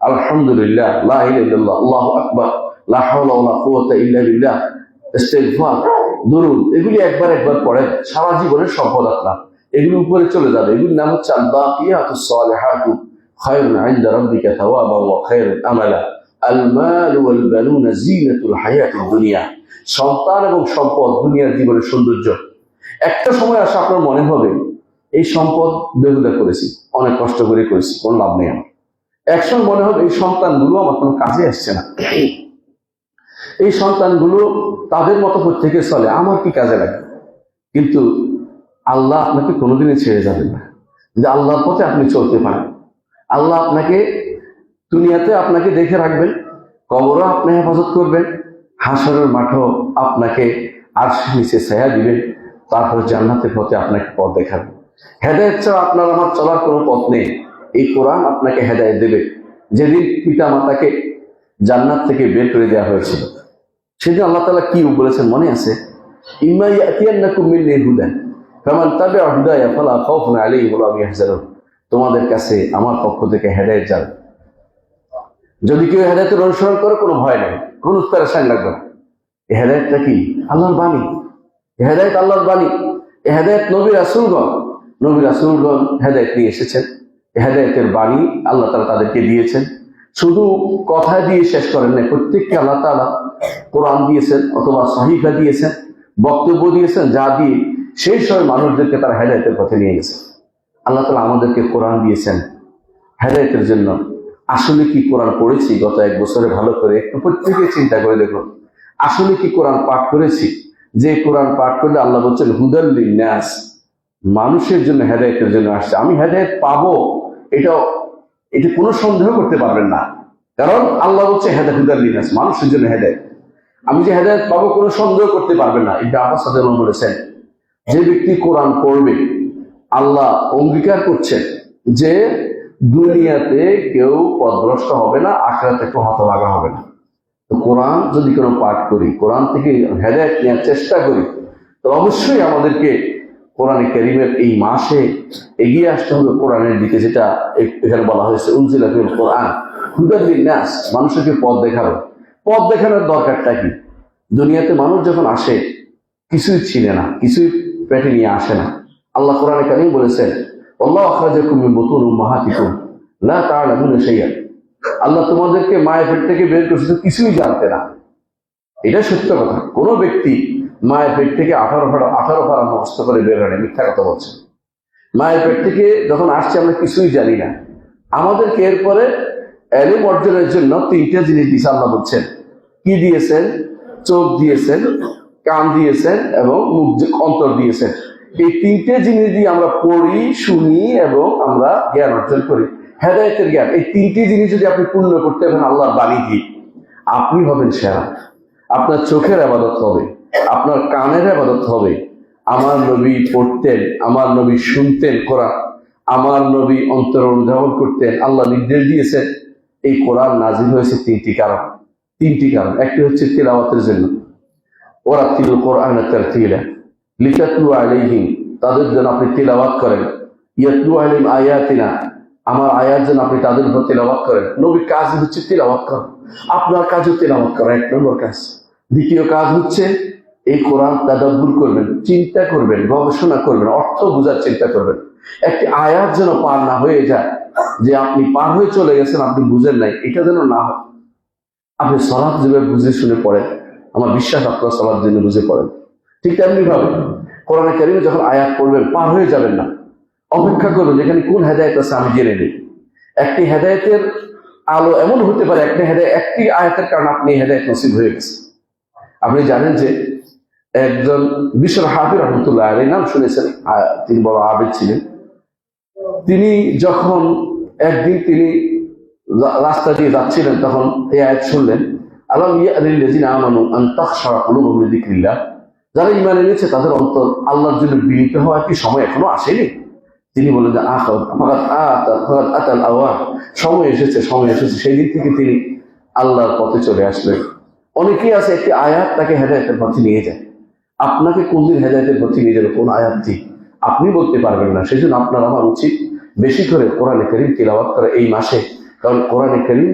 আলহামদুলিল্লাহ, লা ইলাহা ইল্লাল্লাহ, আল্লাহু আকবার, লা হাওলা ওয়ালা কুওয়াতা ইল্লা বিল্লাহ, ইস্তিগফার, দুরূদ, এগুলি একবার পড়েন, সারা জীবনের সম্পদ আপনার এগুলি উপরে চলে যাবে। এগুলির নাম হচ্ছে আল বাকিয়াতুস সালিহাতু খায়রুন ইনদা রাব্বিকা থাওয়াবান ওয়া খায়রুন আমালা, আল মাল ওয়াল বানুনা জিনাতুল হায়াতিদ দুনিয়া। সন্তান এবং সম্পদ দুনিয়ার জীবনের সৌন্দর্য। একটা সময় আসে আপনার মনে হবে এই সম্পদ বেহুদা করেছি, অনেক কষ্ট করে করেছি, কোনো লাভ নেই আমার। একসময় মনে হবে এই সন্তানগুলো আমার কোনো কাজে আসছে না, এই সন্তানগুলো তাদের মতো থেকে চলে, আমার কি কাজে লাগে। কিন্তু আল্লাহ আপনাকে কোনোদিনই ছেড়ে যাবেন না। যদি আল্লাহর পথে আপনি চলতে পারেন, আল্লাহ আপনাকে দুনিয়াতে আপনাকে দেখে রাখবেন, কবরও আপনি হেফাজত করবেন, হাসরের মাঠও আপনাকে আরশের নিচে ছায়া দিবেন, তারপরে জান্নাতের পথে আপনাকে পথ দেখাবেন। হেদায়েত ছাড়া আপনার আমার চলার কোনো পথ নেই। এই কোরআন আপনাকে হেদায়েত দেবে। যেদিন পিতা মাতাকে জান্নাত থেকে বের করে দেওয়া হয়েছিল, সেদিন আল্লাহ তাআলা কি বলেছেন মনে আছে? ইম্মা ইয়াতিয়ান্নাকুম মিন্নী হুদা ফামান তাবিআ হুদায়া ফালা খাউফুন আলাইহিম ওয়া লা হুম ইয়াহজানুন। তোমাদের কাছে আমার পক্ষ থেকে হেদায়েত যাবে, যদি কেউ হেদায়েতের অনুসরণ করে কোনো ভয় নেই, কোনো পেরেশানি লাগবে না। এই হেদায়েতটা কি? আল্লাহর বাণী। হেদায়েত আল্লাহর বাণী। এই হেদায়েত নবী রাসূলগণ হেদায়েত নিয়ে এসেছেন। হেদায়েতের বাণী আল্লাহ তাআলা তাদেরকে দিয়েছেন। শুধু কথা দিয়ে শেষ করেন না, প্রত্যেককে আল্লাহ তাআলা কোরআন দিয়েছেন অথবা সহিফা দিয়েছেন, বক্তব্য দিয়েছেন, যা দিয়ে সেই সময় মানুষদেরকে তারা হেদায়েতের পথে নিয়ে গেছে। আল্লাহ তাআলা আমাদেরকে কোরআন দিয়েছেন হেদায়েতের জন্য। আসলে কি কোরআন পড়েছি গত 1 বছরে ভালো করে? একটু প্রত্যেকে চিন্তা করে দেখুন, আসলে কি কোরআন পাঠ করেছি? যে কোরআন পাঠ করলে আল্লাহ বলছেন হুদাল লিন্নাস, মানুষের জন্য, হেদায়েতের জন্য আসছে। আমি হেদায়েত পাবো, এটা কোনো সন্দেহ করতে পারবেন না, কারণ আল্লাহ বলছে হুদাল লিন্নাস, মানুষের জন্য হেদায়েত। আমি যে হেদায়েত পাবো কোনো সন্দেহ করতে পারবেন না। ইবনে আব্বাস রাদিয়াল্লাহু আনহু বলেছেন, যে ব্যক্তি কোরআন পড়বে, আল্লাহ অঙ্গীকার করছেন যে দুনিয়াতে কেউ পথভ্রষ্ট হবে না, আখিরাতে কেউ হতভাগা হবে না। তো কোরআন যদি কোনো পাঠ করি, কোরআন থেকে হেদায়েত নেওয়ার চেষ্টা করি, তো অবশ্যই আমাদেরকে কোরআনে কারীমের এই মাসে এগিয়ে আসতে হবে কোরআনের দিকে, যেটা এখানে বলা হয়েছে উনজিলা ফিল কোরআন হুদাল লিন্নাস, মানুষকে পথ দেখাবে। পথ দেখানোর দরকারটা কি? দুনিয়াতে মানুষ যখন আসে কিছুই চিনে না, কিছুই পেটে নিয়ে আসে না। আল্লাহ কোরআনে কারীম বলেছেন, আল্লাহু আখরাজাকুম মিন বুতুনি উম্মাহাতিকুম লা তা'লামুনা শাইআন, আল্লাহ তোমাদেরকে মায়ের পেট থেকে বের করেছে, কিছুই জানতে না। এটা সত্য কথা। কোনো ব্যক্তি মায়ের পেট থেকে 18 পারা নষ্ট করে বের হয় না, মিথ্যা কথা বলছে। মায়ের পেট থেকে যখন আসছে আমরা কিছুই জানি না। আমাদেরকে এরপরে ইলম অর্জনের জন্য 3টে জিনিস দিয়েছে। আল্লাহ বলছেন কি দিয়েছেন? চোখ দিয়েছেন, কান দিয়েছেন এবং মুখ, অন্তর দিয়েছেন। এই 3টে জিনিস দিয়ে আমরা পড়ি, শুনি এবং আমরা জ্ঞান অর্জন করি, হেদায়েতের জ্ঞান। এই 3টি জিনিস যদি আপনি পূর্ণ করতে পারেন আল্লাহর বাণী দিয়ে, আপনি হবেন সেরা। আপনার চোখের ইবাদত হবে, আপনার কানের ইবাদত হবে। আমার নবী পড়তেন, আমার নবী শুনতেন কোরআন, আমার নবী অন্তর অনুধাবন করতেন। আল্লাহ নির্দেশ দিয়েছেন। এই কোরআন নাজিল হয়েছে 3টি কারণ। একটি হচ্ছে তিলাওয়াতের জন্য, ওয়ারাতিলুল কোরআনা তারতিলা, লিতাতলু আলাইহিম, তাদের জন্য আপনি তিলাওয়াত করেন। ইয়াতলু আলাইহিম আয়াতিনা, আমার আয়াত যেন আপনি তাদের উপর তিলাওয়াত করেন। নবীর কাজ হচ্ছে তিলাওয়াত করা, আপনার কাজও তিলাওয়াত করা 1 নম্বর কাজ। দ্বিতীয় কাজ হচ্ছে এই কোরআন তাদাব্বুর করবেন, চিন্তা করবেন, গবেষণা করবেন, অর্থ বোঝার চিন্তা করবেন। একটি আয়াত যেন পার না হয়ে যায় যে আপনি পার হয়ে চলে গেছেন, আপনি বুঝেন নাই, এটা যেন না হয়। আপনি সালাত যেভাবে বুঝে শুনে পড়েন, আমার বিশ্বাস আপনার সালাত জন্য বুঝে পড়েন, ঠিক তেমনি ভাবে কোরআনে কারীমে যখন আয়াত পড়বেন পার হয়ে যাবেন না, অপেক্ষা করবেন যেখানে কোন হেদায়েত আছে আমি জেনে নিই। একটি হেদায়েতের আলো এমন হতে পারে, একটি আয়াতের কারণে আপনি হেদায়েত নসিব হয়ে গেছে। আপনি জানেন যে একজন বিশ্বর হাফিজ রহমতুল্লাহ আলাইহি নাম শুনেছেন, তিনি বড় আবেদ ছিলেন। তিনি যখন একদিন তিনি রাস্তা দিয়ে যাচ্ছিলেন, তখন এই আয়াত শুনলেন, আলাম ইয়ানিল্লাযিনা আমানু আন তাখশা কুলুবুহুম লিযিকরিল্লাহ, যারা ঈমান এনেছে তাদের অন্তর আল্লাহর জন্য বিনীত হওয়ার কি সময় এখনো আসেনি? তিনি বলেন যে সময় এসেছে, সময় এসেছে। সেই দিন থেকে তিনি আল্লাহর পথে চলে আসলেন। অনেকেই আছে একটি আয়াত তাকে হেদায়েতের পথে নিয়ে যায়। আপনাকে কোনদিন হেদায়েতের পথে নিয়ে যাবে কোন আয়াতটি আপনি বলতে পারবেন না। সেই জন্য আপনার আমার উচিত বেশি করে কোরআনে কারীম তিলাওয়াত করা এই মাসে। কারণ কোরআনে কারীম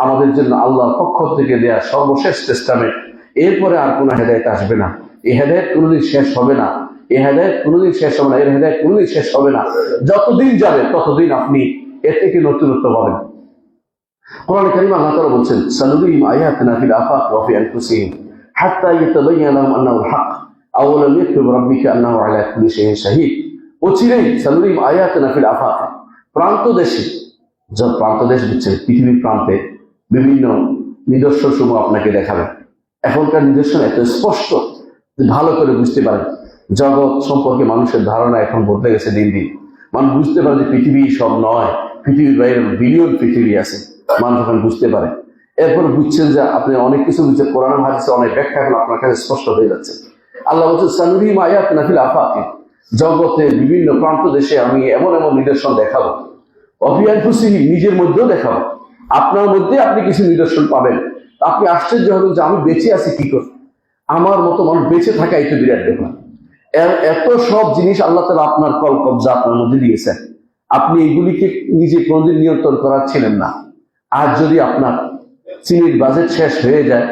আমাদের জন্য আল্লাহর পক্ষ থেকে দেয়া সর্বশেষ টেস্টামেন্ট। এরপরে আর কোনো হেদায়েত আসবে না। এই হেদায়েত কোনোদিন শেষ হবে না। এই হেদায়েত কোনোদিন শেষ হবে না। এর হেদায়েত কোনোদিন শেষ হবে না। যতদিন যাবে ততদিন আপনি এর থেকে নতুনত্ব পাবেন। কোরআনে কারীম আল্লাহ তাআলা বলছেন, সানুরিহিম আয়াতিনা ফিল আফাক ওয়া ফি আনফুসিহিম হাত্তা ইয়াতাবায়্যানা লাহুম আন্নাহুল হক আও লাম ইয়াকুব রাব্বিকা আন্নাহু আলা কুল্লি শাইইন শাহীদ। অচিরেই সানুরিহিম আয়াতিনা ফিল আফাক, প্রান্ত দেশে, যা প্রান্ত দেশ হচ্ছে পৃথিবীর প্রান্তে বিভিন্ন নিদর্শন সমূহ আপনাকে দেখাবেন। এখনকার নিদর্শন এত স্পষ্ট, ভালো করে বুঝতে পারেন। জগৎ সম্পর্কে মানুষের ধারণা এখন বদলে গেছে দিন দিন। মানুষ বুঝতে পারে যে পৃথিবী সব নয়, পৃথিবীর বাইরে বিলিয়ন পৃথিবী আছে। মানুষ এখন বুঝতে পারে। এরপর বুঝছেন যে আপনি অনেক কিছু বুঝছেন, কোরআন হাদিসে অনেক ব্যাখ্যা এখন আপনার কাছে স্পষ্ট হয়ে যাচ্ছে। আল্লাহ বলছেন, সানুরিহিম আয়াতিনা ফিল আফাকি, জগতের বিভিন্ন প্রান্ত দেশে আমি এমন এমন নিদর্শন দেখাবো। ওয়া ফি আনফুসিহিম, নিজের মধ্যেও দেখাবো। আপনার মধ্যে আপনি কিছু নিদর্শন পাবেন। আপনি আশ্চর্য হবেন যে আমি বেঁচে আছি কি করে, আমার মতো মানুষ বেঁচে থাকা এই তো বিরাট ব্যাপার। এত সব জিনিস আল্লাহ তাআলা আপনার কবজা আপনার মধ্যে দিয়েছেন। আপনি এগুলিকে নিজে কোনদিন নিয়ন্ত্রণ করার ছিলেন না। আর যদি আপনার চিনির বাজেট শেষ হয়ে যায়,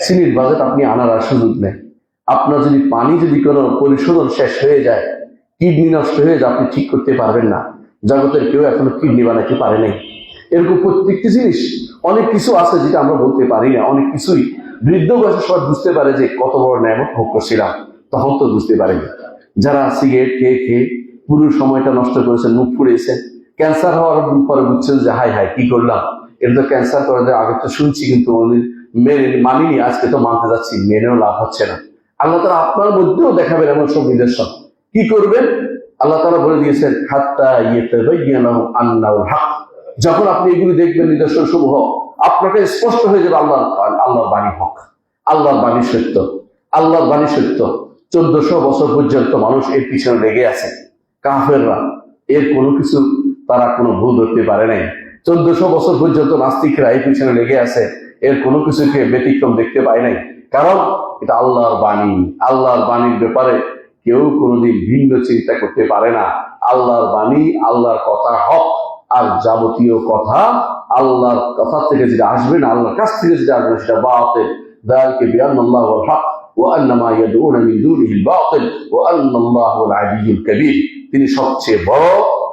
চিনির বাজেট আপনি আনার আর সুযোগ নেই। আপনার যদি পানি যদি কোনো পরিশোধন শেষ হয়ে যায়, কিডনি নষ্ট হয়ে যায়, আপনি ঠিক করতে পারবেন না। জগতের কেউ এখনো কিডনি বানাতে পারে নাই। এরকম প্রত্যেকটি জিনিস, অনেক কিছু আছে যেটা আমরা বলতে পারি না। অনেক কিছুই বৃদ্ধ বয়সে সবাই বুঝতে পারে যে কত বড় নেয়ামত ভোগ করছিলাম, তখন তো বুঝতে পারেনি। যারা সিগারেট খেয়ে খেয়ে পুরো সময়টা নষ্ট করেছেন, মুখ পুড়িয়েছেন, ক্যান্সার হওয়ার পরে বুঝছেন যে হাই হাই কি করলাম, এটা তো ক্যান্সার করে দেয়, আগে তো শুনছি কিন্তু মানিনি, আজকে তো মানতে যাচ্ছি, মেনেও লাভ হচ্ছে না। আল্লাহ তাআলা আপনার মধ্যেও দেখাবেন এমন সব নিদর্শন। কি করবেন? আল্লাহ তাআলা বলে দিয়েছেন, হাত্তা ইয়াতাবায়্যানা লাহুম আন্নাহুল হক, যখন আপনি এগুলি দেখবেন নিদর্শন সমূহ, আপনাকে স্পষ্ট হয়ে যাবে আল্লাহর বাণী হক, আল্লাহর বাণী সত্য, আল্লাহর বাণী সত্য। 1400 বছর পর্যন্ত মানুষ এর পিছনে লেগে আছে। কাফেররা এর কোনো কিছু, তারা কোনো ভুল ধরতে পারে নাই। 1400 বছর পর্যন্ত নাস্তিকরা এর পিছনে লেগে আছে, এর কোনো কিছুকে ব্যতিক্রম দেখতে পায় নাই। কারণ এটা আল্লাহর বাণী। আল্লাহর বাণীর ব্যাপারে কেউ কোনোদিন ভিন্ন চিন্তা করতে পারে না। আল্লাহর বাণী, আল্লাহর কথা হক, আর যাবতীয় কথা আল্লাহর কথা থেকে যেটা আসবে না, আল্লাহর কাছ থেকে যেটা আসবে সেটা বাতিল। যালিকা বিআন্নাল্লাহু আল হক ওয়া আন্না মা ইয়াদউনা মিন দুনিহিল বাতিল ওয়া আন্নাল্লাহুল আলিয়্যুল কাবীর। তিনি সবচেয়ে বড়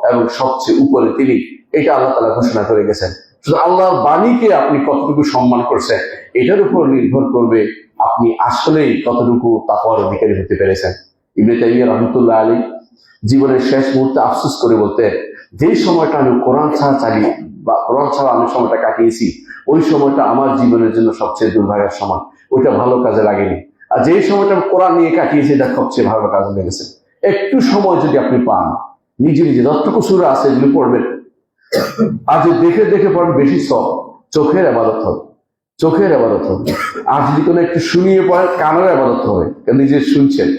এবং সবচেয়ে উপরে তিনি, এটা আল্লাহ তাআলা ঘোষণা করে গেছেন। শুধু আল্লাহর বাণীকে আপনি কতটুকু সম্মান করছেন এটার উপর নির্ভর করবে আপনি আসলেই কতটুকু তাকওয়ার অধিকারী হতে পেরেছেন। ইবনে তাইমিয়া রাহমাতুল্লাহ আলাইহি জীবনের শেষ মুহূর্তে আফসোস করে বলতেন, যে সময়টা আমি কোরআন ছাড়া আমি সময়টা কাটিয়েছি, ওই সময়টা আমার জীবনের জন্য সবচেয়ে দুর্ভাগ্যের সময়, ওইটা ভালো কাজে লাগেনি। আর যে সময়টা আমি কোরআন নিয়ে কাটিয়েছি এটা সবচেয়ে ভালো কাজে লেগেছে। একটু সময় যদি আপনি পান, নিজে নিজে যতটুকু সূরা আছে এগুলো পড়বেন, আর যদি দেখে দেখে পড়েন বেশি সব, চোখের ইবাদত হবে, চোখের ইবাদত হবে। আর যদি কোনো একটু শুনিয়ে পড়েন, কানের ইবাদত হবে, নিজে শুনছেন,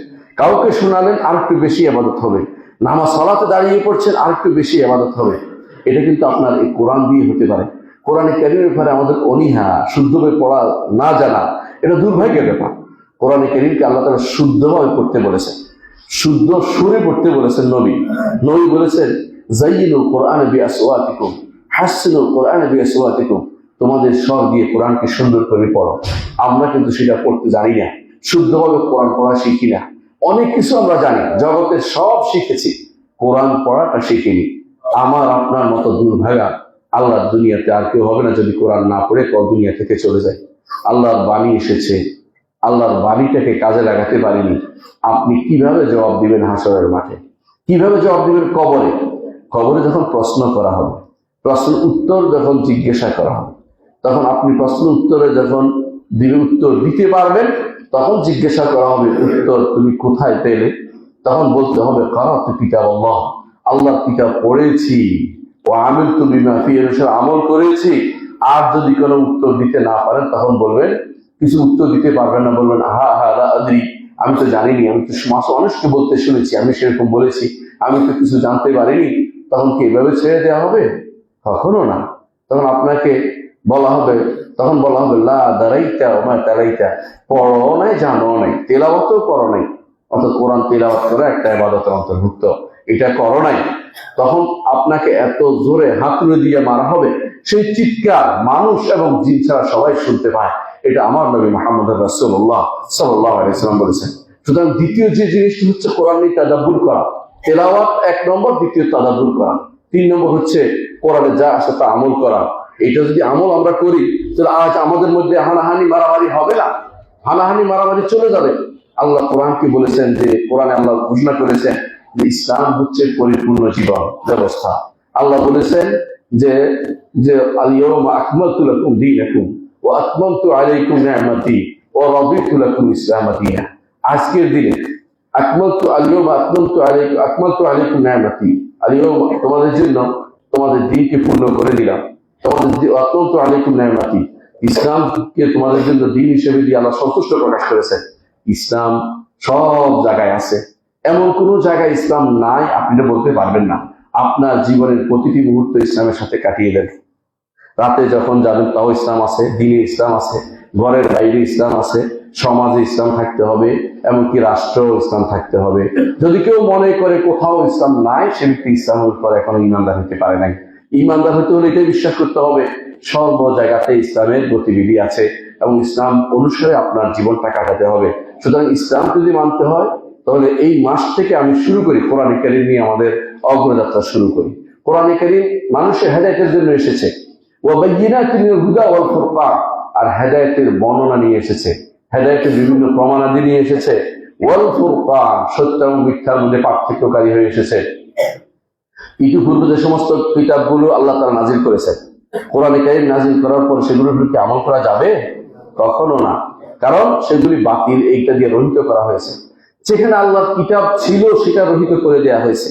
কাউকে শোনালেন আর একটু বেশি ইবাদত হবে। নামাজ সালাতে দাঁড়িয়ে পড়ছেন আর একটু বেশি ইবাদত হবে। এটা কিন্তু আপনার এই কোরআন দিয়ে হতে পারে। কোরআনে কারীমের ব্যাপারে আমাদের অনীহা, শুদ্ধভাবে পড়া না জানা, এটা দুর্ভাগ্যের ব্যাপার। কোরআনে কারীমকে আল্লাহ তাআলা শুদ্ধভাবে পড়তে বলেছেন, শুদ্ধ সুরে পড়তে বলেছেন। নবী বলেছেন, যায়্যিনুল কোরআন বিআসওয়াতিকুম হাসিনুল কোরআন বিআসওয়াতিকুম, তোমাদের স্বর দিয়ে কোরআনকে সুন্দর করে পড়ো। আমরা কিন্তু সেটা পড়তে জানি না, শুদ্ধভাবে কোরআন পড়া শিখি না। অনেক কিছু আমরা জানি, জগতের সব শিখেছি, কোরআন পড়াটা শিখিনি। আমার আপনার মতো দুর্ভাগা আল্লাহর দুনিয়াতে আর কেউ হবে না যদি কোরআন না পড়ে দুনিয়া থেকে চলে যায়। আল্লাহর বাণী এসেছে, আল্লাহর বাণীটাকে কাজে লাগাতে পারিনি, আপনি কিভাবে জবাব দিবেন হাসরের মাঠে? কিভাবে জবাব দিবেন কবরে? কবরে যখন প্রশ্ন করা হবে, প্রশ্ন উত্তর যখন জিজ্ঞাসা করা হবে, তখন আপনি প্রশ্ন উত্তরে যখন উত্তর দিতে পারবেন, তখন জিজ্ঞাসা করা হবে উত্তর তুমি কোথায় পেলে? তখন বলতে হবে কারাতু কিতাব আল্লাহ, আল্লাহর কিতাব পড়েছি, ও আমিলতু বিমা ফিহি, আমল করেছি। আর যদি কোনো উত্তর দিতে না পারেন তখন বলবেন, কিছু উত্তর দিতে পারবেন না, বলবেন হা হা লা আদরি, আমি তো জানিনি, আমি তো মানুষকে বলতে শুনেছি, আমি সেরকম বলেছি, আমি তো কিছু জানতে পারিনি। তখন কি এভাবে ছেড়ে দেওয়া হবে? কখনো না। তখন আপনাকে বলা হবে, লা দারাইতা ওমা তারাইতা, পড়ো নাই, জানো নাই, তেলাওয়াতও করো নাই, অর্থাৎ কোরআন তেলাওয়াত করা একটা ইবাদতের অন্তর্ভুক্ত, এটা করো নাই। তখন আপনাকে এত জোরে হাতুড়ে দিয়ে মারা হবে, সেই চিৎকার মানুষ এবং জিন ছাড়া সবাই শুনতে পায়। এটা আমার নবী মুহাম্মদ রাসূলুল্লাহ সাল্লাল্লাহু আলাইহি ওয়াসাল্লাম বলেছেন। সুতরাং দ্বিতীয় যে জিনিসটি হচ্ছে কোরআন নিয়ে তাদাব্বুর করা, তেলাওয়াত 1 নম্বর, দ্বিতীয় তাদাব্বুর করা, 3 নম্বর হচ্ছে কোরআনে যা আছে তা আমল করা। এটা যদি আমল আমরা করি, তাহলে আজ আমাদের মধ্যে হানাহানি মারামারি হবে না, হানাহানি মারামারি চলে যাবে। আল্লাহ কোরআনকে বলেছেন যে, কোরআনে আল্লাহ ঘোষণা করেছেন যে ইসলাম হচ্ছে পরিপূর্ণ জীবন ব্যবস্থা। আল্লাহ বলেছেন যে যে আল-ইয়াওমা আকমালতু লাকুম দীনাকুম ওয়া আতমামতু আলাইকুম নি'মাতি ওয়া রাদিতু লাকুম ইসলাম দীনা। আজকের দিনে আকমালতু আল-ইয়াওমা আকমালতু আলাইকুম নি'মাতি, আল-ইয়াওমা তোমাদের জন্য তোমাদের দিনকে পূর্ণ করে দিলাম, তোমাদের আতমামতু আলাইকুম নি'মাতি, ইসলামকে তোমাদের জন্য দিন হিসেবে দিয়ে আল্লাহ সন্তুষ্ট প্রকাশ করেছেন। ইসলাম সব জায়গায় আছে, এমন কোন জায়গায় ইসলাম নাই আপনি বলতে পারবেন না। আপনার জীবনের প্রতিটি মুহূর্ত ইসলামের সাথে কাটিয়ে দেন। রাতে যখন যাবেন তাও ইসলাম আছে, দিনে ইসলাম আছে, ঘরের বাইরে ইসলাম আছে, সমাজে ইসলাম থাকতে হবে, এমনকি রাষ্ট্র ইসলাম থাকতে হবে। যদি কেউ মনে করে কোথাও ইসলাম নাই, সে ব্যক্তি ইসলামের উপর এখনো ইমানদার হতে পারে নাই। ইমানদার হতে হলে এটাই বিশ্বাস করতে হবে সর্ব জায়গাতে ইসলামের গতিবিধি আছে এবং ইসলাম অনুসারে আপনার জীবনটা কাটাতে হবে। সুতরাং ইসলাম যদি মানতে হয়, তাহলে এই মাস থেকে আমি শুরু করি, কোরআন কারীম নিয়ে আমাদের অগ্রযাত্রা শুরু করি। কোরআন কারীম মানুষের হেদায়েতের জন্য এসেছে, ওয়া বায়্যিনাতিন মিনাল হুদা ওয়াল ফুরকান, আর হেদায়েতের বর্ণনা নিয়ে এসেছে, হেদায়েতের বিভিন্ন প্রমাণাদি নিয়ে এসেছে, ওয়াল ফুরকান, সত্য এবং মিথ্যার মধ্যে পার্থক্যকারী হয়ে এসেছে। ইতিপূর্বে যে সমস্ত কিতাবগুলো আল্লাহ তাআলা নাজিল করেছেন, কোরআন কারীম নাজিল করার পর সেগুলোর প্রতি আমল করা যাবে? কখনো না, কারণ সেগুলি বাতিল, এইটা দিয়ে রহিত করা হয়েছে। যেখানে আল্লাহর কিতাব ছিল সেটা রহিত করে দেওয়া হয়েছে,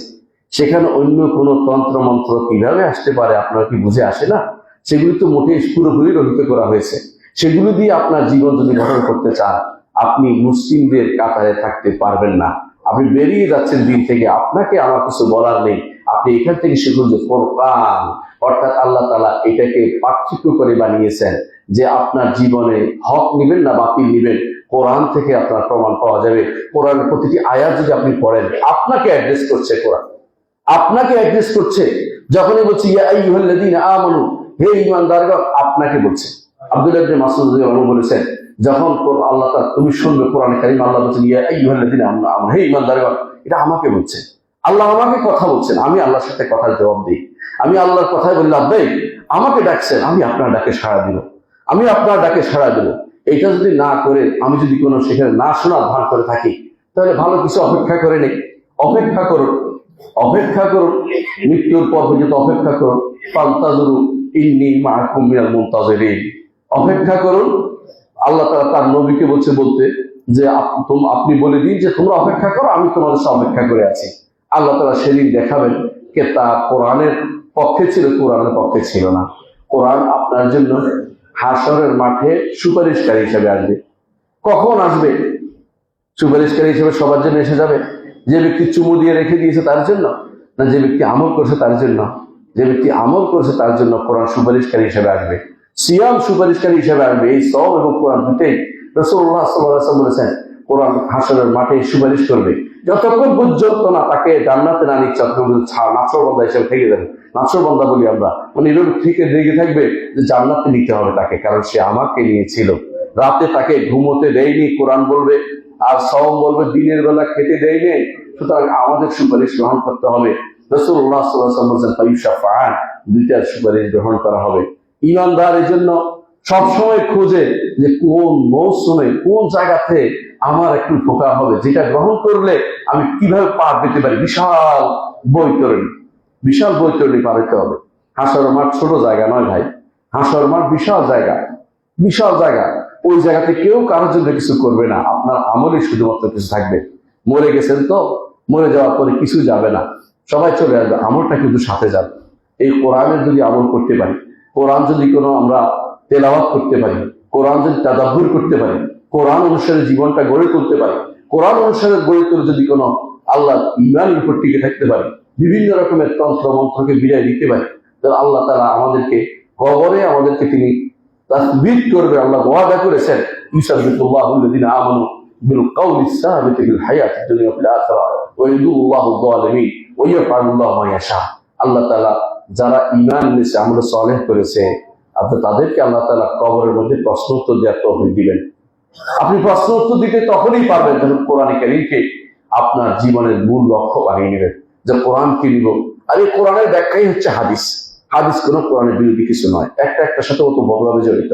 সেখানে অন্য কোনো তন্ত্র মন্ত্র কিভাবে আসতে পারে? আপনার কি বুঝে আসে না? সেগুলি তো মোটেই পুরোপুরি রহিত করা হয়েছে। সেগুলো দিয়ে আপনার জীবন যদি গঠন করতে চান, আপনি মুসলিমদের কাতারে থাকতে পারবেন না। আপনি বেরিয়ে যাচ্ছেন দিন থেকে, আপনাকে আমার কিছু বলার নেই। আপনি এখান থেকে শিখুন যে ফুরকান, অর্থাৎ আল্লাহ তাআলা এটাকে পার্থক্য করে বানিয়েছেন যে আপনার জীবনে হক নিবেন না বাতিল নিবেন, কোরআন থেকে আপনার প্রমাণ পাওয়া যাবে। কোরআনের প্রতিটি আয়াত যদি আপনি পড়েন, আপনাকে অ্যাড্রেস করছে কোরআন, আপনাকে অ্যাড্রেস করছে। যখনই বলছি ইয়া আইয়ুহাল্লাযীনা আমানু, হে ঈমানদারগণ, আপনাকে বলছে। আব্দুল্লাহ ইবনে মাসউদ রাদিয়াল্লাহু আনহু বলেছেন, যখন আল্লাহ তাআলা তুমি শুনবে কোরআন কারীম, আল্লাহ বলছেন ইয়া আইয়ুহাল্লাযীনা আমানু, হে ঈমানদারগণ, এটা আমাকে বলছে। আল্লাহ আমাকে কথা বলছেন, আমি আল্লাহর সাথে কথার জবাব দিই। আমি আল্লাহর কথাই বললাম, আব্বাই আমাকে ডাকছেন, আমি আপনার ডাকে সাড়া দিব, আমি আপনার ডাকে সাড়া দেব। এটা যদি না করে, আমি যদি কোনো সেখানে না শোনার ভান করে থাকি, তাহলে ভালো কিছু অপেক্ষা করে নেই। অপেক্ষা করুন, অপেক্ষা করুন, মৃত্যুর পর পর্যন্ত অপেক্ষা করুন। ফান্তাজুরু ইন্নী মাআকুম মিনাল মুনতাজিরিন, অপেক্ষা করুন। আল্লাহ তাআলা তার নবীকে বলতে যে আপনি বলে দিন যে তোমরা অপেক্ষা করো, আমি তোমাদের সাথে অপেক্ষা করে আছি। আল্লাহ তাআলা সেদিন দেখাবেন কে তা কোরআনের পক্ষে ছিল, কোরআনের পক্ষে ছিল না। কোরআন আপনার জন্য হাসরের মাঠে সুপারিশকারী হিসেবে আসবে। কখন আসবে? সুপারিশকারী হিসেবে সবার জন্য এসে যাবে? যে ব্যক্তি চুমু দিয়ে রেখে দিয়েছে তার জন্য, না যে ব্যক্তি আমল করছে তার জন্য? যে ব্যক্তি আমল করছে তার জন্য কোরআন সুপারিশকারী হিসেবে আসবে, সিয়াম সুপারিশকারী হিসেবে আসবে। এই সওয়াব এবং কোরআন দুটেই রাসূলুল্লাহ সাল্লাল্লাহু আলাইহি ওয়াসাল্লাম বলেছেন, কোরআন হাসরের মাঠে সুপারিশ করবে। যতক্ষণ পর্যন্ত না তাকে জান্নাতে না নিচ্ছে, নাছরবান্দা হিসেবে থেকে যাবে। নাছরবান্দা বলি আমরা, মানে এরকম থেকে লেগে থাকবে যে জান্নাতে নিতে হবে তাকে, কারণ সে আমাকে নিয়েছিল। রাতে তাকে ঘুমোতে দেয়নি, কোরআন বলবে, আর সওম বলবে দিনের বেলা খেতে দেয়নি। সুতরাং আমাদের সুপারিশ গ্রহণ করতে হবে। রাসূলুল্লাহ সাল্লাল্লাহু আলাইহি ওয়াসাল্লাম বলেছেন ফায়ুশাফাআন, দুইটার সুপারিশ গ্রহণ করা হবে। ঈমানদার এর জন্য সবসময় খোঁজে যে কোন মৌসুমে কোন জায়গাতে আমার একটু উপকার হবে, যেটা গ্রহণ করলে আমি কিভাবে পার পেতে পারি। বিশাল বৈতরণী পার হতে হবে। হাসর মাঠ ছোট জায়গা নয় ভাই, হাসর মাঠ বিশাল জায়গা, বিশাল জায়গা। ওই জায়গাতে কেউ কারোর জন্য কিছু করবে না, আপনার আমলই শুধুমাত্র কিছু থাকবে। মরে গেছেন তো, মরে যাওয়ার পরে কিছু যাবে না, সবাই চলে আসবে, আমলটা কিন্তু সাথে যাবে। এই কোরআনের যদি আমল করতে পারি, কোরআন যদি কোনো আমরা তেলাওয়াত করতে পারি, কোরআন যদি তাদাব্বুর করতে পারি, কোরআন অনুসারে জীবনটা গড়ে তুলতে পারি, কোরআন অনুসারে গড়ে তুলে যদি কোনো আল্লাহ ইমানের উপর টিকে থাকতে পারি, বিভিন্ন রকমের তন্ত্র মন্ত্রকে বিদায় দিতে পারি, তাহলে আল্লাহ তাআলা আমাদেরকে কবরে আমাদেরকে তিনি তাসবিত করবে। আল্লাহ ওয়াদা করেছেন, ইউসাব্বিতুল্লাহুল্লাযিনা আমানু বিল কাউলিস সাবিতি ফিল হায়াতিদ দুনিয়া ওয়া ফিল আখিরাহ ওয়া ইউযিল্লুল্লাহু যালিমিন ওয়া ইয়াফআলুল্লাহু মা ইয়াশা। আল্লাহ তাআলা যারা ঈমান এনেছে, আমল সালেহ করেছে, তাদেরকে আল্লাহ তাআলা কবরের মধ্যে প্রশ্ন উত্তর দেওয়ার তৌফিক দিবেন। আপনি প্রশ্ন উত্তর দিতে তখনই পারবেন যখন কোরআন কারীমকে আপনার জীবনের মূল লক্ষ্য বানিয়ে নেবেন, যে কোরআন কি নিব। আর এই কোরআনের ব্যাখ্যাই হচ্ছে হাদিস। হাদিস কোনো কোরআনের বিরোধী কিছু নয়, একটার সাথে অত বড়ভাবে জড়িত।